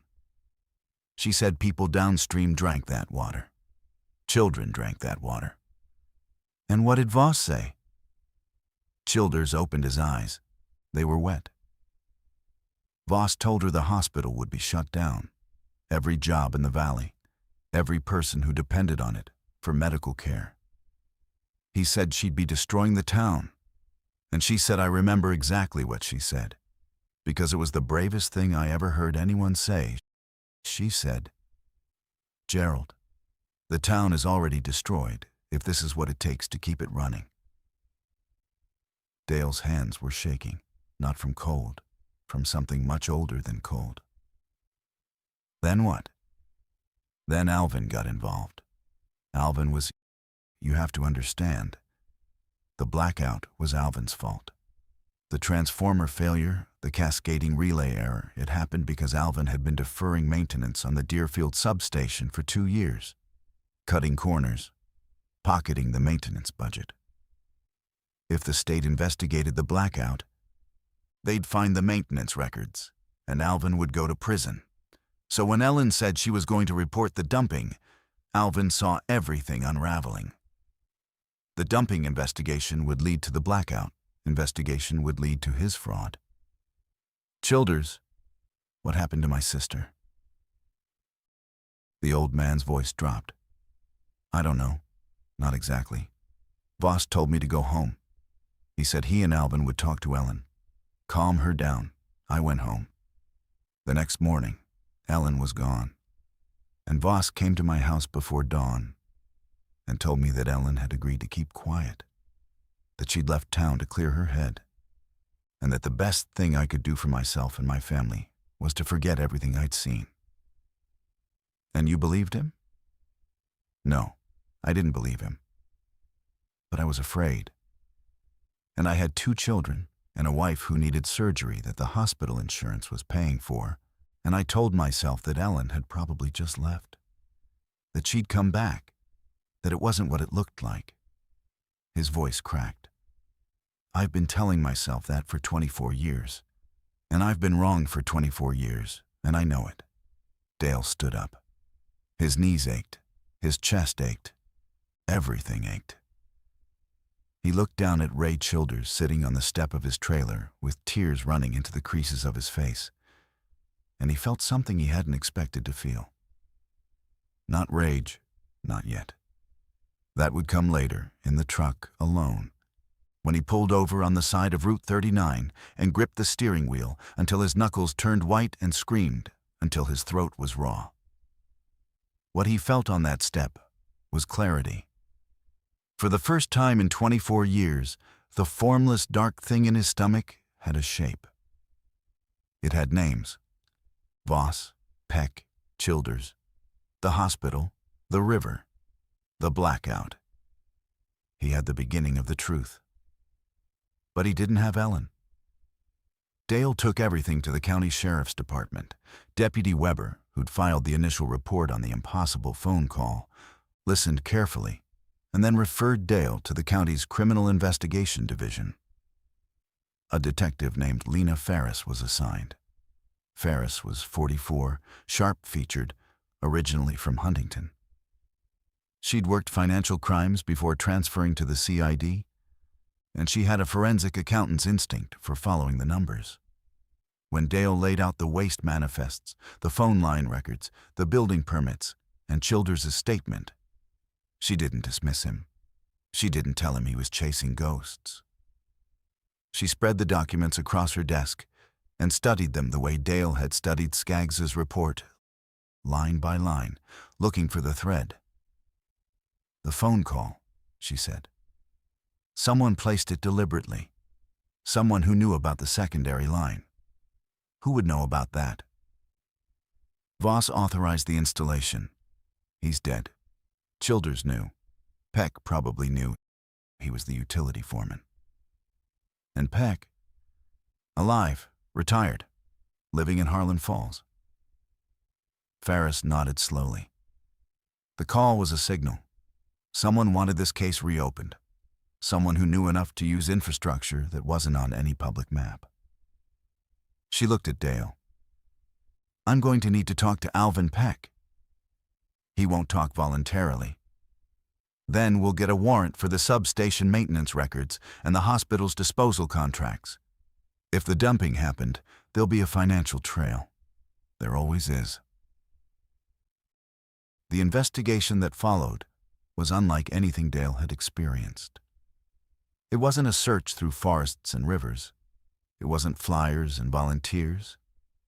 She said people downstream drank that water. Children drank that water. And what did Voss say? Childers opened his eyes. They were wet. Voss told her the hospital would be shut down. Every job in the valley. Every person who depended on it for medical care. He said she'd be destroying the town. And she said I remember exactly what she said. Because it was the bravest thing I ever heard anyone say. She said, Gerald, the town is already destroyed if this is what it takes to keep it running. Dale's hands were shaking, not from cold, from something much older than cold. Then what? Then Alvin got involved. Alvin was, you have to understand, the blackout was Alvin's fault. The transformer failure, the cascading relay error, it happened because Alvin had been deferring maintenance on the Deerfield substation for 2 years, cutting corners, pocketing the maintenance budget. If the state investigated the blackout, they'd find the maintenance records, and Alvin would go to prison. So when Ellen said she was going to report the dumping, Alvin saw everything unraveling. The dumping investigation would lead to the blackout. Investigation would lead to his fraud. Childers, what happened to my sister? The old man's voice dropped. I don't know. Not exactly. Voss told me to go home. He said he and Alvin would talk to Ellen. Calm her down. I went home. The next morning, Ellen was gone. And Voss came to my house before dawn and told me that Ellen had agreed to keep quiet, that she'd left town to clear her head, and that the best thing I could do for myself and my family was to forget everything I'd seen. And you believed him? No, I didn't believe him. But I was afraid. And I had 2 children and a wife who needed surgery that the hospital insurance was paying for, and I told myself that Ellen had probably just left, that she'd come back, that it wasn't what it looked like. His voice cracked. I've been telling myself that for 24 years, and I've been wrong for 24 years, and I know it. Dale stood up. His knees ached, his chest ached, everything ached. He looked down at Ray Childers sitting on the step of his trailer with tears running into the creases of his face, and he felt something he hadn't expected to feel. Not rage, not yet. That would come later, in the truck, alone, when he pulled over on the side of Route 39 and gripped the steering wheel until his knuckles turned white and screamed until his throat was raw. What he felt on that step was clarity. For the first time in 24 years, the formless dark thing in his stomach had a shape. It had names. Voss, Peck, Childers, the hospital, the river, the blackout. He had the beginning of the truth. But he didn't have Ellen. Dale took everything to the county sheriff's department. Deputy Weber, who'd filed the initial report on the impossible phone call, listened carefully, and then referred Dale to the county's Criminal Investigation Division. A detective named Lena Ferris was assigned. Ferris was 44, sharp-featured, originally from Huntington. She'd worked financial crimes before transferring to the CID, and she had a forensic accountant's instinct for following the numbers. When Dale laid out the waste manifests, the phone line records, the building permits, and Childers' statement, she didn't dismiss him. She didn't tell him he was chasing ghosts. She spread the documents across her desk and studied them the way Dale had studied Skaggs's report, line by line, looking for the thread. "The phone call," she said. "Someone placed it deliberately. Someone who knew about the secondary line. Who would know about that?" Voss authorized the installation. He's dead. Childers knew. Peck probably knew. He was the utility foreman. And Peck? Alive, retired, living in Harlan Falls. Ferris nodded slowly. The call was a signal. Someone wanted this case reopened. Someone who knew enough to use infrastructure that wasn't on any public map. She looked at Dale. "I'm going to need to talk to Alvin Peck." "He won't talk voluntarily. Then we'll get a warrant for the substation maintenance records and the hospital's disposal contracts. If the dumping happened, there'll be a financial trail. There always is." The investigation that followed was unlike anything Dale had experienced. It wasn't a search through forests and rivers. It wasn't flyers and volunteers.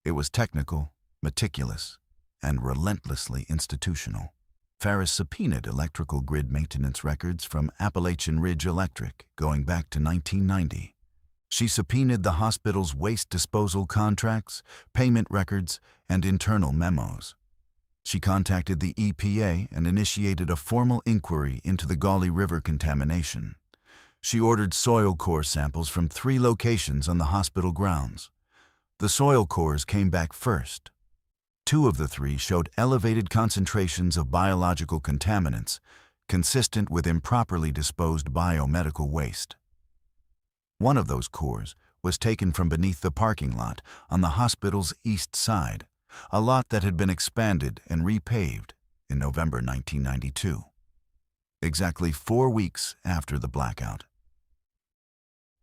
It was technical, meticulous, and relentlessly institutional. Ferris subpoenaed electrical grid maintenance records from Appalachian Ridge Electric going back to 1990. She subpoenaed the hospital's waste disposal contracts, payment records, and internal memos. She contacted the EPA and initiated a formal inquiry into the Gauley River contamination. She ordered soil core samples from 3 locations on the hospital grounds. The soil cores came back first. 2 of the 3 showed elevated concentrations of biological contaminants, consistent with improperly disposed biomedical waste. One of those cores was taken from beneath the parking lot on the hospital's east side, a lot that had been expanded and repaved in November 1992, exactly 4 weeks after the blackout.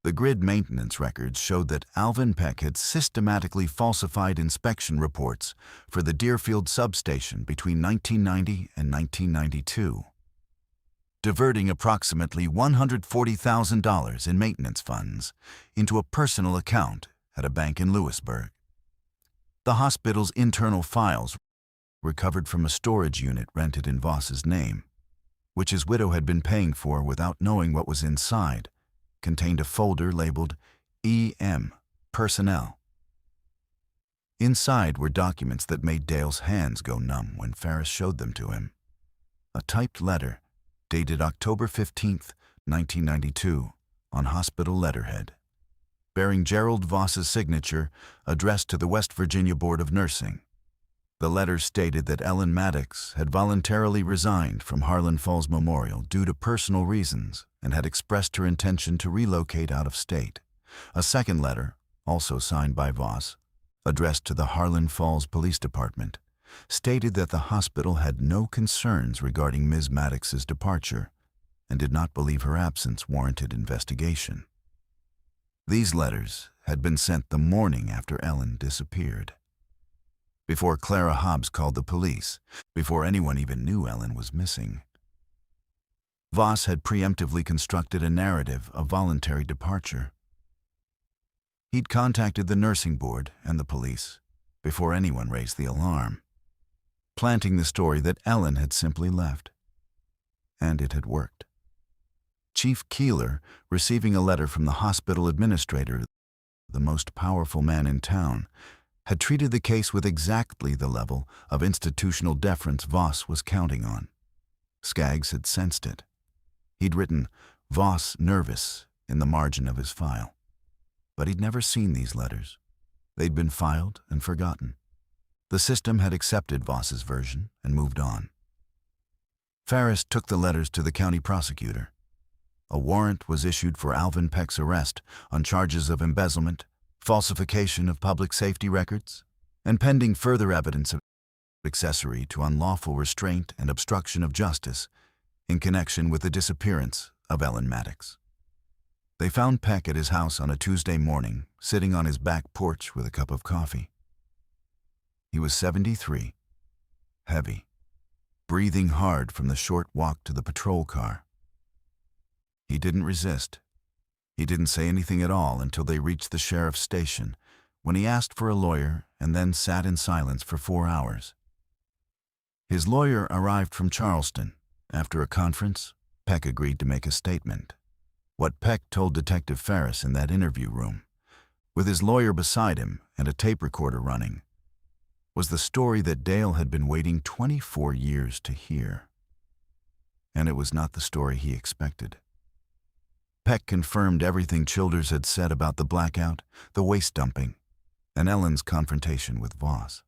The grid maintenance records showed that Alvin Peck had systematically falsified inspection reports for the Deerfield substation between 1990 and 1992, diverting approximately $140,000 in maintenance funds into a personal account at a bank in Lewisburg. The hospital's internal files, recovered from a storage unit rented in Voss's name, which his widow had been paying for without knowing what was inside, contained a folder labeled EM Personnel. Inside were documents that made Dale's hands go numb when Ferris showed them to him. A typed letter, dated October 15, 1992, on hospital letterhead, bearing Gerald Voss's signature, addressed to the West Virginia Board of Nursing. The letter stated that Ellen Maddox had voluntarily resigned from Harlan Falls Memorial due to personal reasons and had expressed her intention to relocate out of state. A second letter, also signed by Voss, addressed to the Harlan Falls Police Department, stated that the hospital had no concerns regarding Ms. Maddox's departure and did not believe her absence warranted investigation. These letters had been sent the morning after Ellen disappeared. Before Clara Hobbs called the police, before anyone even knew Ellen was missing. Voss had preemptively constructed a narrative of voluntary departure. He'd contacted the nursing board and the police before anyone raised the alarm, planting the story that Ellen had simply left. And it had worked. Chief Keeler, receiving a letter from the hospital administrator, the most powerful man in town, had treated the case with exactly the level of institutional deference Voss was counting on. Skaggs had sensed it. He'd written, "Voss nervous," in the margin of his file. But he'd never seen these letters. They'd been filed and forgotten. The system had accepted Voss's version and moved on. Ferris took the letters to the county prosecutor. A warrant was issued for Alvin Peck's arrest on charges of embezzlement, falsification of public safety records, and pending further evidence of accessory to unlawful restraint and obstruction of justice in connection with the disappearance of Ellen Maddox. They found Peck at his house on a Tuesday morning, sitting on his back porch with a cup of coffee. He was 73, heavy, breathing hard from the short walk to the patrol car. He didn't resist. He didn't say anything at all until they reached the sheriff's station, when he asked for a lawyer and then sat in silence for 4 hours. His lawyer arrived from Charleston. After a conference, Peck agreed to make a statement. What Peck told Detective Ferris in that interview room, with his lawyer beside him and a tape recorder running, was the story that Dale had been waiting 24 years to hear. And it was not the story he expected. Peck confirmed everything Childers had said about the blackout, the waste dumping, and Ellen's confrontation with Voss.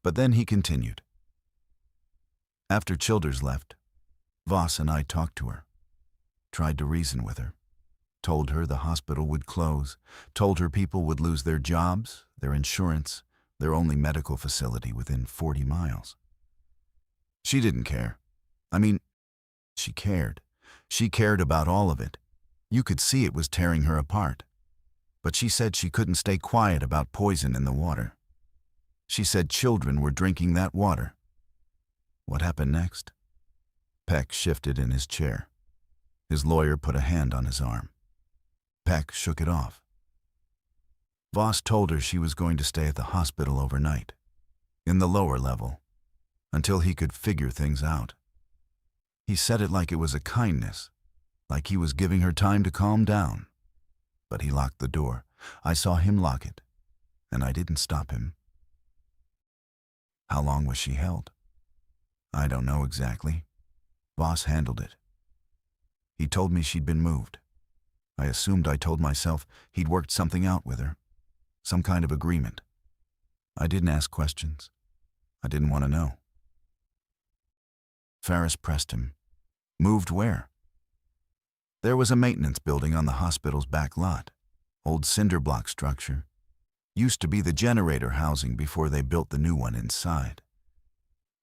But then he continued. After Childers left, Voss and I talked to her, tried to reason with her, told her the hospital would close, told her people would lose their jobs, their insurance, their only medical facility within 40 miles. She didn't care. I mean, she cared. She cared about all of it. You could see it was tearing her apart. But she said she couldn't stay quiet about poison in the water. She said children were drinking that water. What happened next? Peck shifted in his chair. His lawyer put a hand on his arm. Peck shook it off. Voss told her she was going to stay at the hospital overnight, in the lower level, until he could figure things out. He said it like it was a kindness, like he was giving her time to calm down. But he locked the door. I saw him lock it, and I didn't stop him. How long was she held? I don't know exactly. Voss handled it. He told me she'd been moved. I assumed I told myself he'd worked something out with her, some kind of agreement. I didn't ask questions. I didn't want to know. Ferris pressed him. Moved where? There was a maintenance building on the hospital's back lot. Old cinder block structure. Used to be the generator housing before they built the new one inside.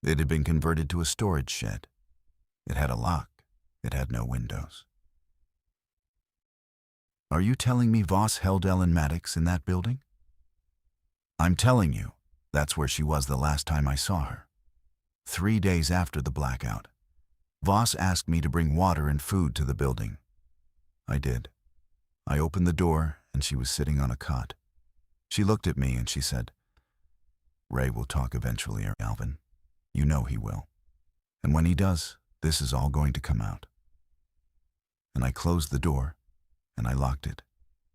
It had been converted to a storage shed. It had a lock. It had no windows. Are you telling me Voss held Ellen Maddox in that building? I'm telling you, that's where she was the last time I saw her. 3 days after the blackout. Voss asked me to bring water and food to the building. I did. I opened the door and she was sitting on a cot. She looked at me and she said, "Ray will talk eventually, Alvin. You know he will. And when he does, this is all going to come out." And I closed the door and I locked it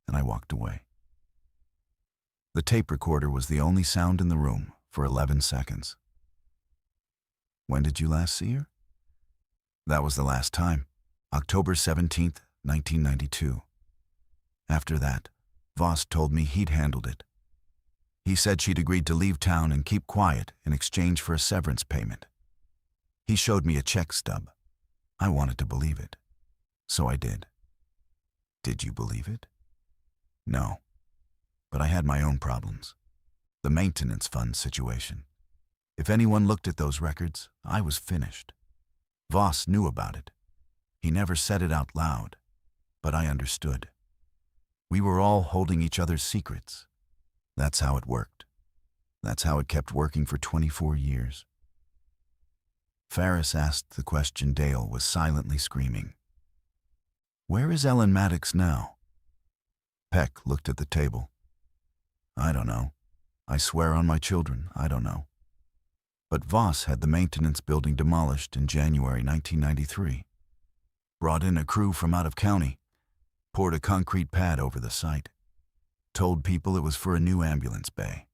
and I walked away. The tape recorder was the only sound in the room for 11 seconds. When did you last see her? That was the last time, October 17th, 1992. After that, Voss told me he'd handled it. He said she'd agreed to leave town and keep quiet in exchange for a severance payment. He showed me a check stub. I wanted to believe it. So I did. Did you believe it? No. But I had my own problems. The maintenance fund situation. If anyone looked at those records, I was finished. Voss knew about it. He never said it out loud, but I understood. We were all holding each other's secrets. That's how it worked. That's how it kept working for 24 years. Ferris asked the question Dale was silently screaming. Where is Ellen Maddox now? Peck looked at the table. I don't know. I swear on my children, I don't know. But Voss had the maintenance building demolished in January 1993. Brought in a crew from out of county. Poured a concrete pad over the site. Told people it was for a new ambulance bay.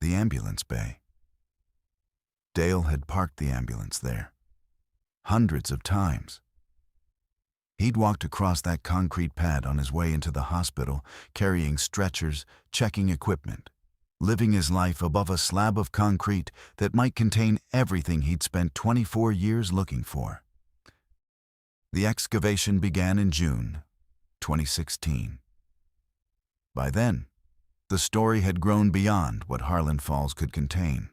The ambulance bay. Dale had parked the ambulance there. Hundreds of times. He'd walked across that concrete pad on his way into the hospital, carrying stretchers, checking equipment, living his life above a slab of concrete that might contain everything he'd spent 24 years looking for. The excavation began in June 2016. By then, The story had grown beyond what Harlan Falls could contain.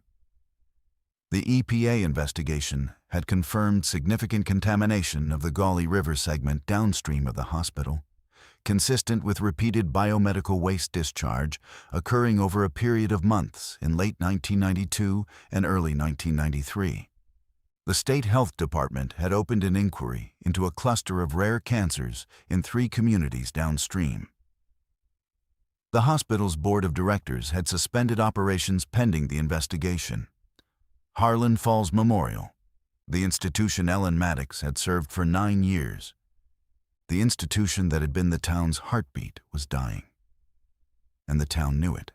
The EPA investigation had confirmed significant contamination of the Gauley River segment downstream of the hospital, consistent with repeated biomedical waste discharge occurring over a period of months in late 1992 and early 1993. The State Health Department had opened an inquiry into a cluster of rare cancers in 3 communities downstream. The hospital's board of directors had suspended operations pending the investigation. Harlan Falls Memorial, the institution Ellen Maddox had served for 9 years. The institution that had been the town's heartbeat was dying. And the town knew it.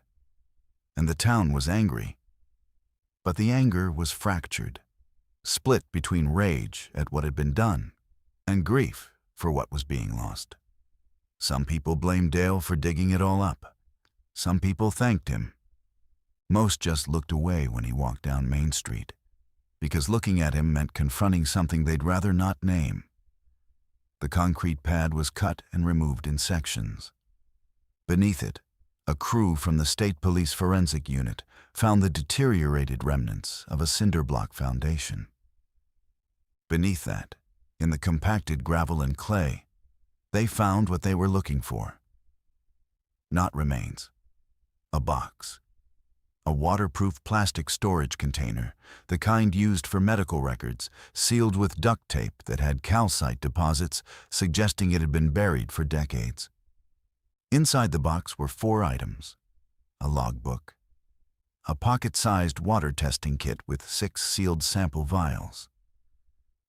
And the town was angry. But the anger was fractured, split between rage at what had been done and grief for what was being lost. Some people blamed Dale for digging it all up. Some people thanked him. Most just looked away when he walked down Main Street, because looking at him meant confronting something they'd rather not name. The concrete pad was cut and removed in sections. Beneath it, a crew from the State Police Forensic Unit found the deteriorated remnants of a cinder block foundation. Beneath that, in the compacted gravel and clay, they found what they were looking for. Not remains. A box. A waterproof plastic storage container, the kind used for medical records, sealed with duct tape that had calcite deposits, suggesting it had been buried for decades. Inside the box were 4 items: a logbook, a pocket-sized water testing kit with 6 sealed sample vials,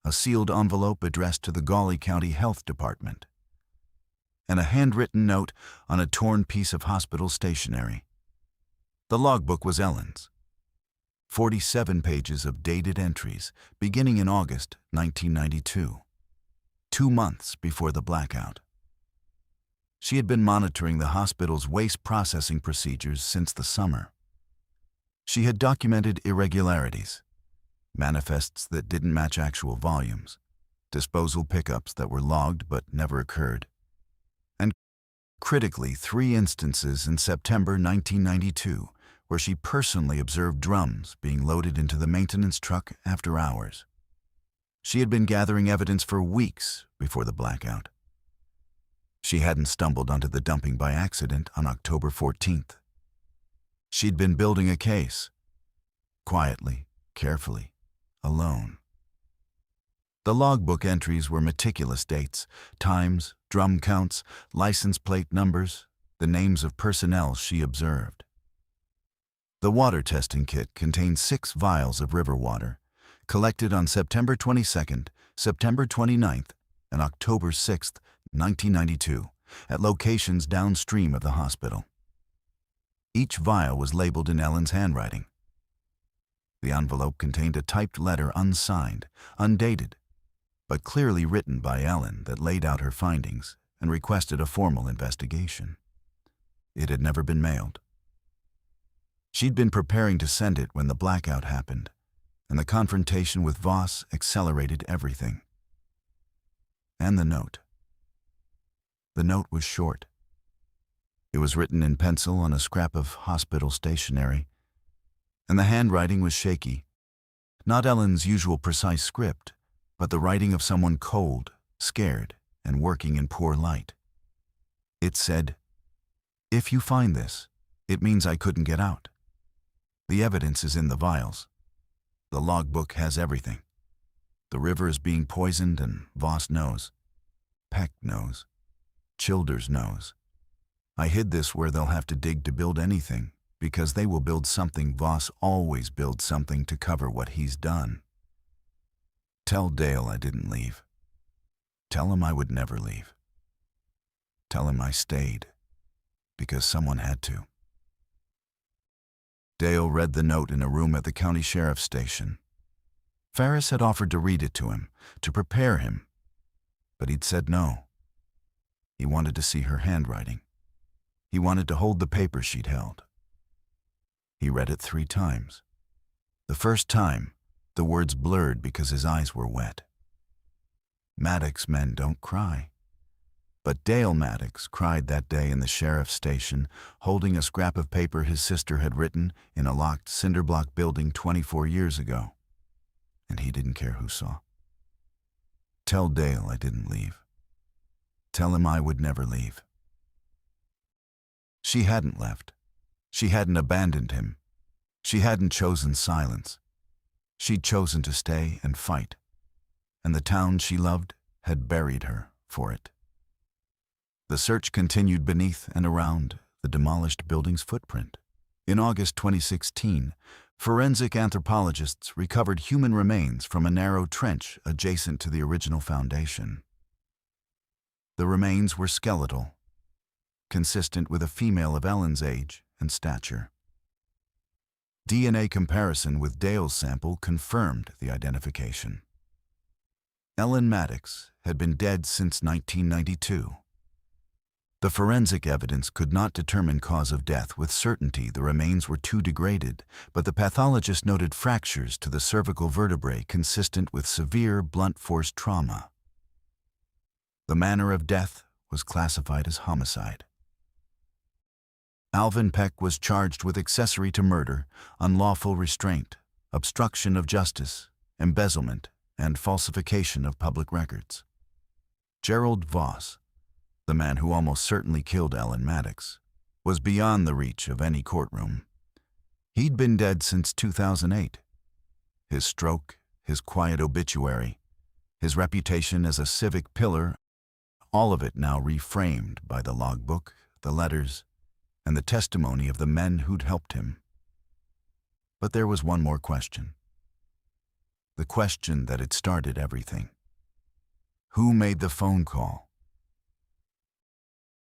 a sealed envelope addressed to the Gauley County Health Department, and a handwritten note on a torn piece of hospital stationery. The logbook was Ellen's. 47 pages of dated entries beginning in August 1992, 2 months before the blackout. She had been monitoring the hospital's waste processing procedures since the summer. She had documented irregularities, manifests that didn't match actual volumes, disposal pickups that were logged but never occurred, and critically 3 instances in September 1992 where she personally observed drums being loaded into the maintenance truck after hours. She had been gathering evidence for weeks before the blackout. She hadn't stumbled onto the dumping by accident on October 14th. She'd been building a case, quietly, carefully, alone. The logbook entries were meticulous dates, times, drum counts, license plate numbers, the names of personnel she observed. The water testing kit contained 6 vials of river water, collected on September 22nd, September 29th, and October 6th, 1992, at locations downstream of the hospital. Each vial was labeled in Ellen's handwriting. The envelope contained a typed letter unsigned, undated, but clearly written by Ellen that laid out her findings and requested a formal investigation. It had never been mailed. She'd been preparing to send it when the blackout happened, and the confrontation with Voss accelerated everything. And the note. The note was short. It was written in pencil on a scrap of hospital stationery, and the handwriting was shaky. Not Ellen's usual precise script, but the writing of someone cold, scared, and working in poor light. It said, "If you find this, it means I couldn't get out. The evidence is in the vials. The logbook has everything. The river is being poisoned, and Voss knows. Peck knows. Childers knows. I hid this where they'll have to dig to build anything, because they will build something. Voss always builds something to cover what he's done. Tell Dale I didn't leave. Tell him I would never leave. Tell him I stayed, because someone had to." Dale read the note in a room at the county sheriff's station. Ferris had offered to read it to him, to prepare him, but he'd said no. He wanted to see her handwriting. He wanted to hold the paper she'd held. He read it 3 times. The first time, the words blurred because his eyes were wet. Maddox men don't cry. But Dale Maddox cried that day in the sheriff's station, holding a scrap of paper his sister had written in a locked cinder-block building 24 years ago. And he didn't care who saw. Tell Dale I didn't leave. Tell him I would never leave. She hadn't left. She hadn't abandoned him. She hadn't chosen silence. She'd chosen to stay and fight. And the town she loved had buried her for it. The search continued beneath and around the demolished building's footprint. In August 2016, forensic anthropologists recovered human remains from a narrow trench adjacent to the original foundation. The remains were skeletal, consistent with a female of Ellen's age and stature. DNA comparison with Dale's sample confirmed the identification. Ellen Maddox had been dead since 1992. The forensic evidence could not determine cause of death with certainty. The remains were too degraded, but the pathologist noted fractures to the cervical vertebrae consistent with severe blunt force trauma. The manner of death was classified as homicide. Alvin Peck was charged with accessory to murder, unlawful restraint, obstruction of justice, embezzlement, and falsification of public records. Gerald Voss, the man who almost certainly killed Ellen Maddox, was beyond the reach of any courtroom. He'd been dead since 2008. His stroke, his quiet obituary, his reputation as a civic pillar, all of it now reframed by the logbook, the letters, and the testimony of the men who'd helped him. But there was one more question. The question that had started everything. Who made the phone call?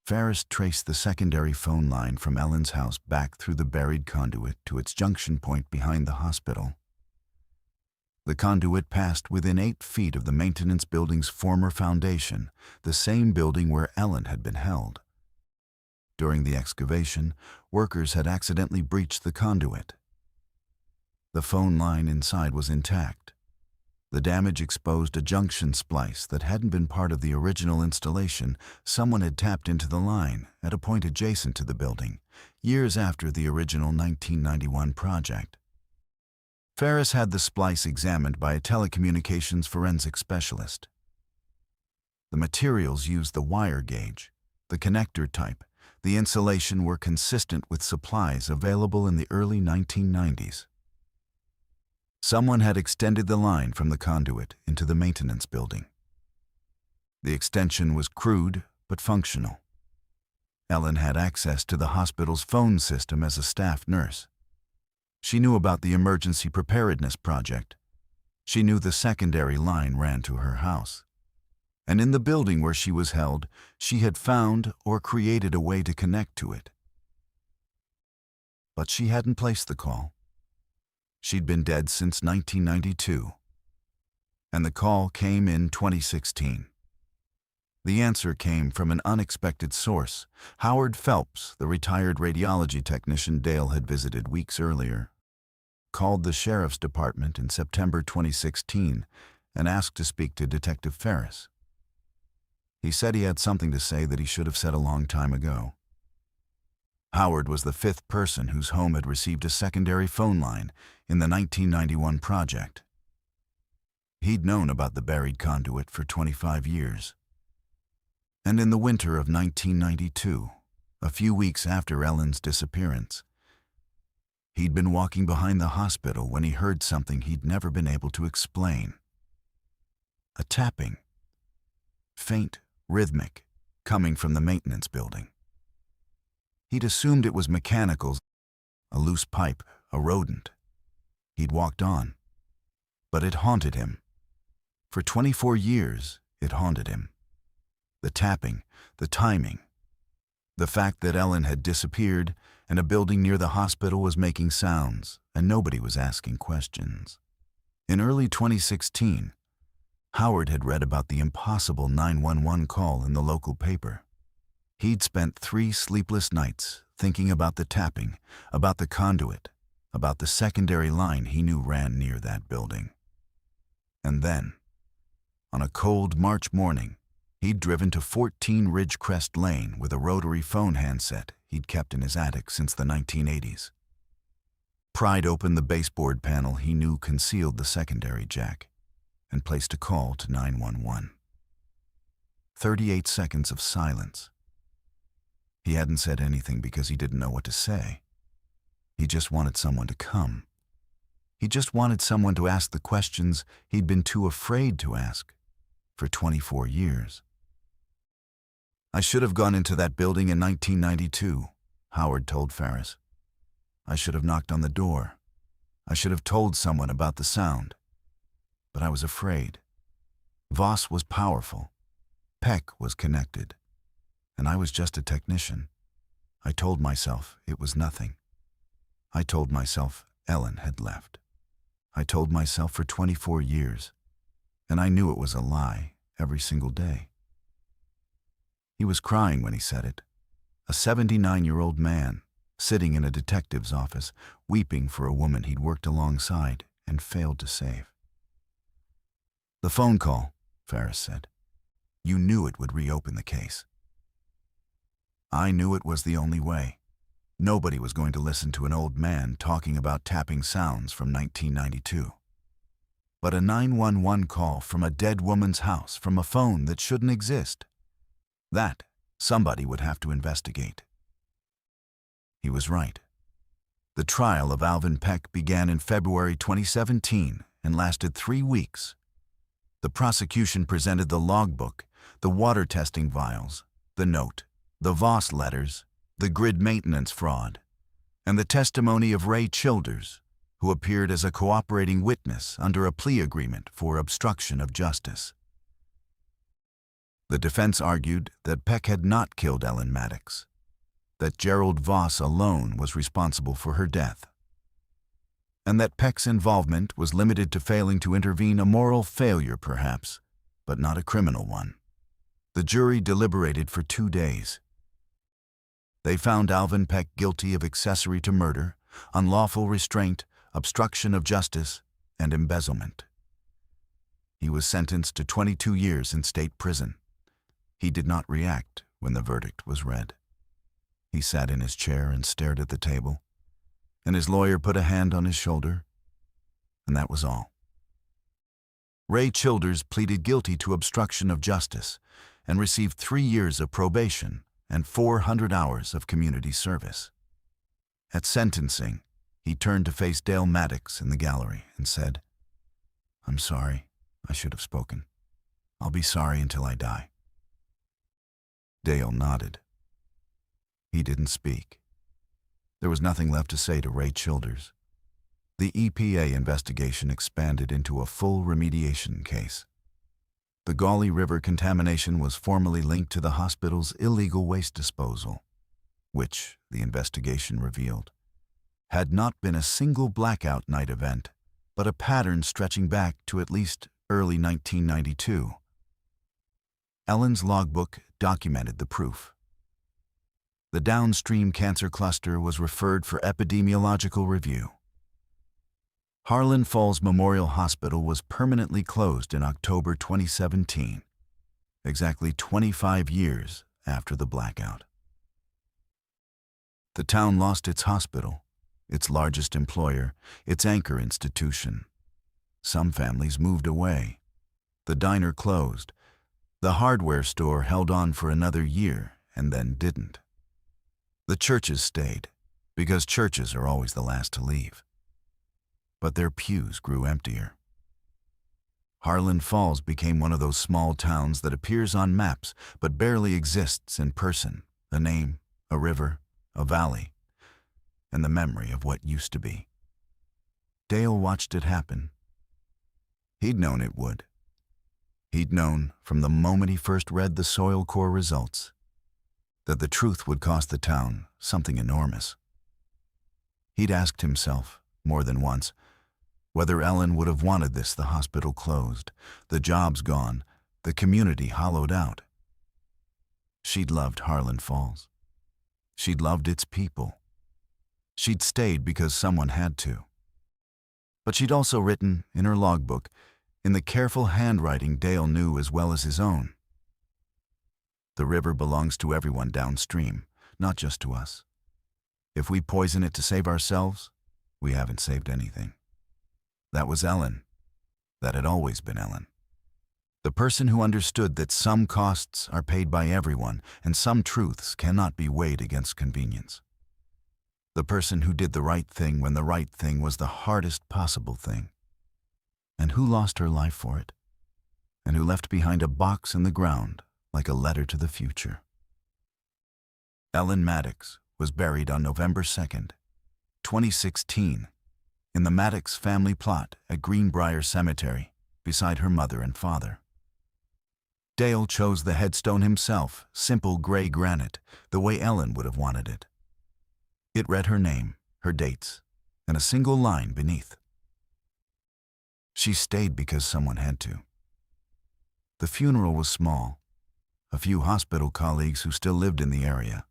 Ferris traced the secondary phone line from Ellen's house back through the buried conduit to its junction point behind the hospital. The conduit passed within 8 feet of the maintenance building's former foundation, the same building where Ellen had been held. During the excavation, workers had accidentally breached the conduit. The phone line inside was intact. The damage exposed a junction splice that hadn't been part of the original installation. Someone had tapped into the line at a point adjacent to the building, years after the original 1991 project. Ferris had the splice examined by a telecommunications forensic specialist. The materials used the wire gauge, the connector type, the insulation were consistent with supplies available in the early 1990s. Someone had extended the line from the conduit into the maintenance building. The extension was crude but functional. Ellen had access to the hospital's phone system as a staff nurse. She knew about the emergency preparedness project. She knew the secondary line ran to her house. And in the building where she was held, she had found or created a way to connect to it. But she hadn't placed the call. She'd been dead since 1992. And the call came in 2016. The answer came from an unexpected source. Howard Phelps, the retired radiology technician Dale had visited weeks earlier, called the sheriff's department in September 2016 and asked to speak to Detective Ferris. He said he had something to say that he should have said a long time ago. Howard was the 5th person whose home had received a secondary phone line in the 1991 project. He'd known about the buried conduit for 25 years. And in the winter of 1992, a few weeks after Ellen's disappearance, he'd been walking behind the hospital when he heard something he'd never been able to explain. A tapping, faint, rhythmic, coming from the maintenance building. He'd assumed it was mechanical, a loose pipe, a rodent. He'd walked on. But it haunted him. For 24 years, it haunted him. The tapping, the timing, the fact that Ellen had disappeared and a building near the hospital was making sounds and nobody was asking questions. In early 2016, Howard had read about the impossible 911 call in the local paper. He'd spent 3 sleepless nights thinking about the tapping, about the conduit, about the secondary line he knew ran near that building. And then, on a cold March morning, He'd driven to 14 Ridgecrest Lane with a rotary phone handset he'd kept in his attic since the 1980s. Pried open the baseboard panel he knew concealed the secondary jack and placed a call to 911. 38 seconds of silence. He hadn't said anything because he didn't know what to say. He just wanted someone to come. He just wanted someone to ask the questions he'd been too afraid to ask for 24 years. "I should have gone into that building in 1992, Howard told Ferris. "I should have knocked on the door. I should have told someone about the sound. But I was afraid. Voss was powerful. Peck was connected. And I was just a technician. I told myself it was nothing. I told myself Ellen had left. I told myself for 24 years. And I knew it was a lie every single day." He was crying when he said it. A 79-year-old man, sitting in a detective's office, weeping for a woman he'd worked alongside and failed to save. "The phone call," Ferris said. "You knew it would reopen the case." "I knew it was the only way. Nobody was going to listen to an old man talking about tapping sounds from 1992. But a 911 call from a dead woman's house from a phone that shouldn't exist. That somebody would have to investigate." He was right. The trial of Alvin Peck began in February 2017 and lasted 3 weeks. The prosecution presented the logbook, the water testing vials, the note, the Voss letters, the grid maintenance fraud, and the testimony of Ray Childers, who appeared as a cooperating witness under a plea agreement for obstruction of justice. The defense argued that Peck had not killed Ellen Maddox, that Gerald Voss alone was responsible for her death, and that Peck's involvement was limited to failing to intervene, a moral failure perhaps, but not a criminal one. The jury deliberated for 2 days. They found Alvin Peck guilty of accessory to murder, unlawful restraint, obstruction of justice, and embezzlement. He was sentenced to 22 years in state prison. He did not react when the verdict was read. He sat in his chair and stared at the table, and his lawyer put a hand on his shoulder, and that was all. Ray Childers pleaded guilty to obstruction of justice and received 3 years of probation and 400 hours of community service. At sentencing, he turned to face Dale Maddox in the gallery and said, "I'm sorry, I should have spoken. I'll be sorry until I die." Dale nodded. He didn't speak. There was nothing left to say to Ray Childers. The EPA investigation expanded into a full remediation case. The Gauley River contamination was formally linked to the hospital's illegal waste disposal, which, the investigation revealed, had not been a single blackout night event, but a pattern stretching back to at least early 1992. Ellen's logbook documented the proof. The downstream cancer cluster was referred for epidemiological review. Harlan Falls Memorial Hospital was permanently closed in October 2017, exactly 25 years after the blackout. The town lost its hospital, its largest employer, its anchor institution. Some families moved away. The diner closed. The hardware store held on for another year and then didn't. The churches stayed, because churches are always the last to leave. But their pews grew emptier. Harlan Falls became one of those small towns that appears on maps but barely exists in person, a name, a river, a valley, and the memory of what used to be. Dale watched it happen. He'd known it would. He'd known from the moment he first read the soil core results that the truth would cost the town something enormous. He'd asked himself, more than once, whether Ellen would have wanted this, the hospital closed, the jobs gone, the community hollowed out. She'd loved Harlan Falls. She'd loved its people. She'd stayed because someone had to. But she'd also written, in her logbook, in the careful handwriting Dale knew as well as his own, The river belongs to everyone downstream, not just to us. If we poison it to save ourselves, we haven't saved anything. That was Ellen. That had always been Ellen. The person who understood that some costs are paid by everyone and some truths cannot be weighed against convenience. The person who did the right thing when the right thing was the hardest possible thing. And who lost her life for it. And who left behind a box in the ground like a letter to the future. Ellen Maddox was buried on November 2nd, 2016, in the Maddox family plot at Greenbrier Cemetery beside her mother and father. Dale chose the headstone himself, simple gray granite, the way Ellen would have wanted it. It read her name, her dates, and a single line beneath. She stayed because someone had to. The funeral was small. A few hospital colleagues who still lived in the area.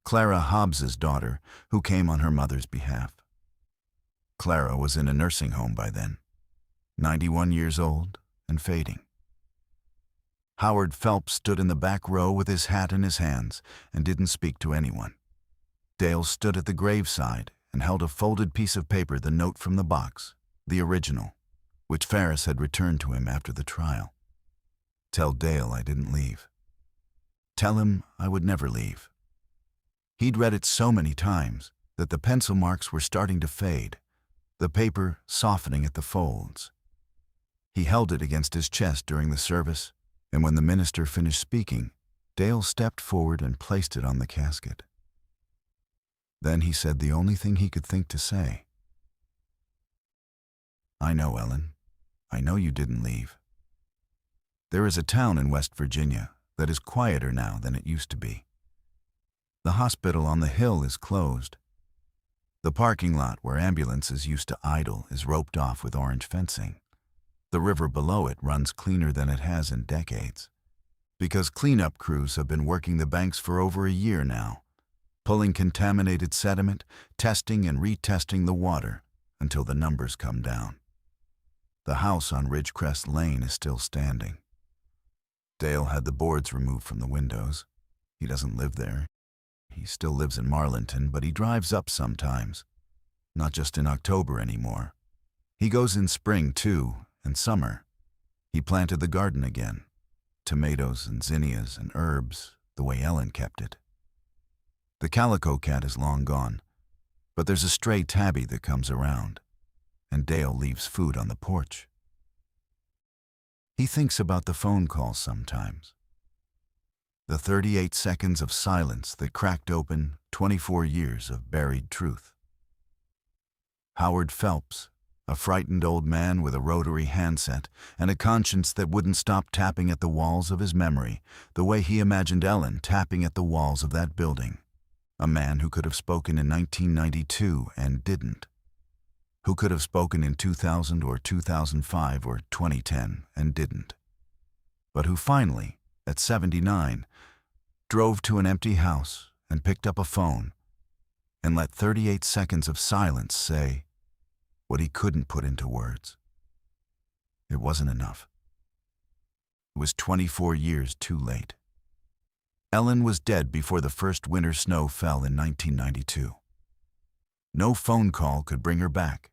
Clara Hobbs's daughter, who came on her mother's behalf. Clara was in a nursing home by then, 91 years old and fading. Howard Phelps stood in the back row with his hat in his hands and didn't speak to anyone. Dale stood at the graveside and held a folded piece of paper, the note from the box, the original, which Ferris had returned to him after the trial. Tell Dale I didn't leave. Tell him I would never leave. He'd read it so many times that the pencil marks were starting to fade, the paper softening at the folds. He held it against his chest during the service, and when the minister finished speaking, Dale stepped forward and placed it on the casket. Then he said the only thing he could think to say. I know, Ellen. I know you didn't leave. There is a town in West Virginia that is quieter now than it used to be. The hospital on the hill is closed. The parking lot where ambulances used to idle is roped off with orange fencing. The river below it runs cleaner than it has in decades, because cleanup crews have been working the banks for over a year now, pulling contaminated sediment, testing and retesting the water until the numbers come down. The house on Ridgecrest Lane is still standing. Dale had the boards removed from the windows. He doesn't live there. He still lives in Marlinton, but he drives up sometimes. Not just in October anymore. He goes in spring, too, and summer. He planted the garden again. Tomatoes and zinnias and herbs, the way Ellen kept it. The calico cat is long gone, but there's a stray tabby that comes around, and Dale leaves food on the porch. He thinks about the phone calls sometimes. The 38 seconds of silence that cracked open 24 years of buried truth. Howard Phelps, a frightened old man with a rotary handset and a conscience that wouldn't stop tapping at the walls of his memory, the way he imagined Ellen tapping at the walls of that building. A man who could have spoken in 1992 and didn't. Who could have spoken in 2000 or 2005 or 2010 and didn't. But who finally, at 79, drove to an empty house and picked up a phone and let 38 seconds of silence say what he couldn't put into words. It wasn't enough. It was 24 years too late. Ellen was dead before the first winter snow fell in 1992. No phone call could bring her back.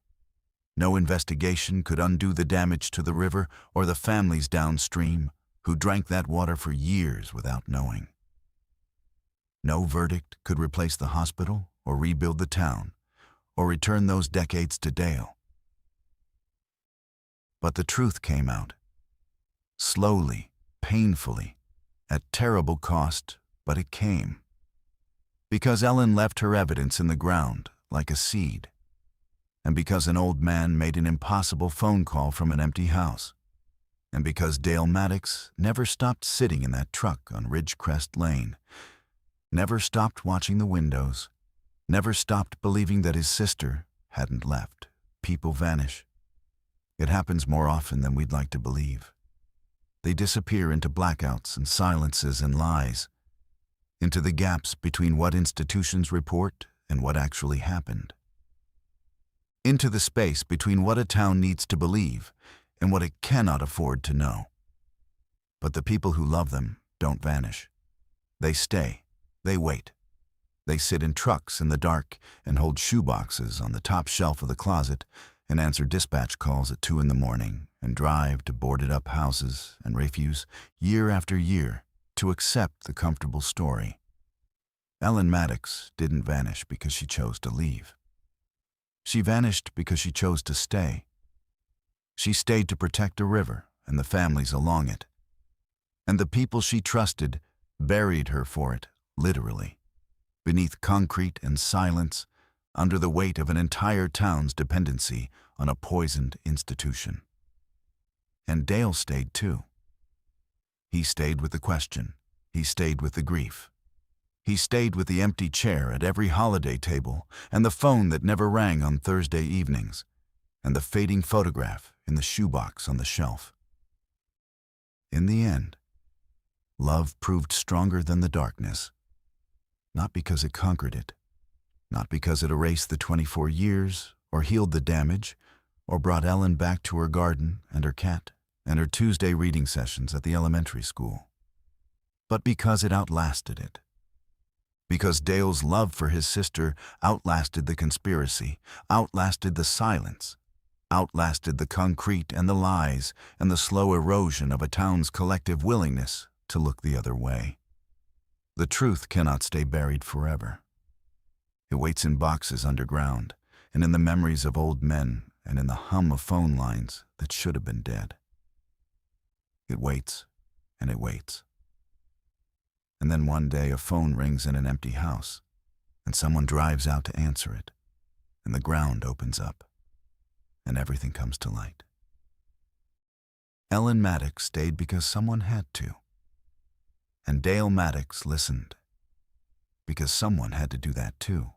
No investigation could undo the damage to the river or the families downstream who drank that water for years without knowing. No verdict could replace the hospital or rebuild the town or return those decades to Dale. But the truth came out. Slowly, painfully, at terrible cost, but it came. Because Ellen left her evidence in the ground like a seed. And because an old man made an impossible phone call from an empty house. And because Dale Maddox never stopped sitting in that truck on Ridgecrest Lane, never stopped watching the windows, never stopped believing that his sister hadn't left. People vanish. It happens more often than we'd like to believe. They disappear into blackouts and silences and lies, into the gaps between what institutions report and what actually happened. Into the space between what a town needs to believe and what it cannot afford to know. But the people who love them don't vanish. They stay. They wait. They sit in trucks in the dark and hold shoeboxes on the top shelf of the closet and answer dispatch calls at 2 in the morning and drive to boarded-up houses and refuse year after year to accept the comfortable story. Ellen Maddox didn't vanish because she chose to leave. She vanished because she chose to stay. She stayed to protect a river and the families along it. And the people she trusted buried her for it, literally, beneath concrete and silence, under the weight of an entire town's dependency on a poisoned institution. And Dale stayed too. He stayed with the question. He stayed with the grief. He stayed with the empty chair at every holiday table and the phone that never rang on Thursday evenings and the fading photograph in the shoebox on the shelf. In the end, love proved stronger than the darkness. Not because it conquered it, not because it erased the 24 years or healed the damage or brought Ellen back to her garden and her cat and her Tuesday reading sessions at the elementary school, but because it outlasted it. Because Dale's love for his sister outlasted the conspiracy, outlasted the silence, outlasted the concrete and the lies and the slow erosion of a town's collective willingness to look the other way. The truth cannot stay buried forever. It waits in boxes underground and in the memories of old men and in the hum of phone lines that should have been dead. It waits and it waits. And then one day a phone rings in an empty house and someone drives out to answer it and the ground opens up and everything comes to light. Ellen Maddox stayed because someone had to. And Dale Maddox listened because someone had to do that too.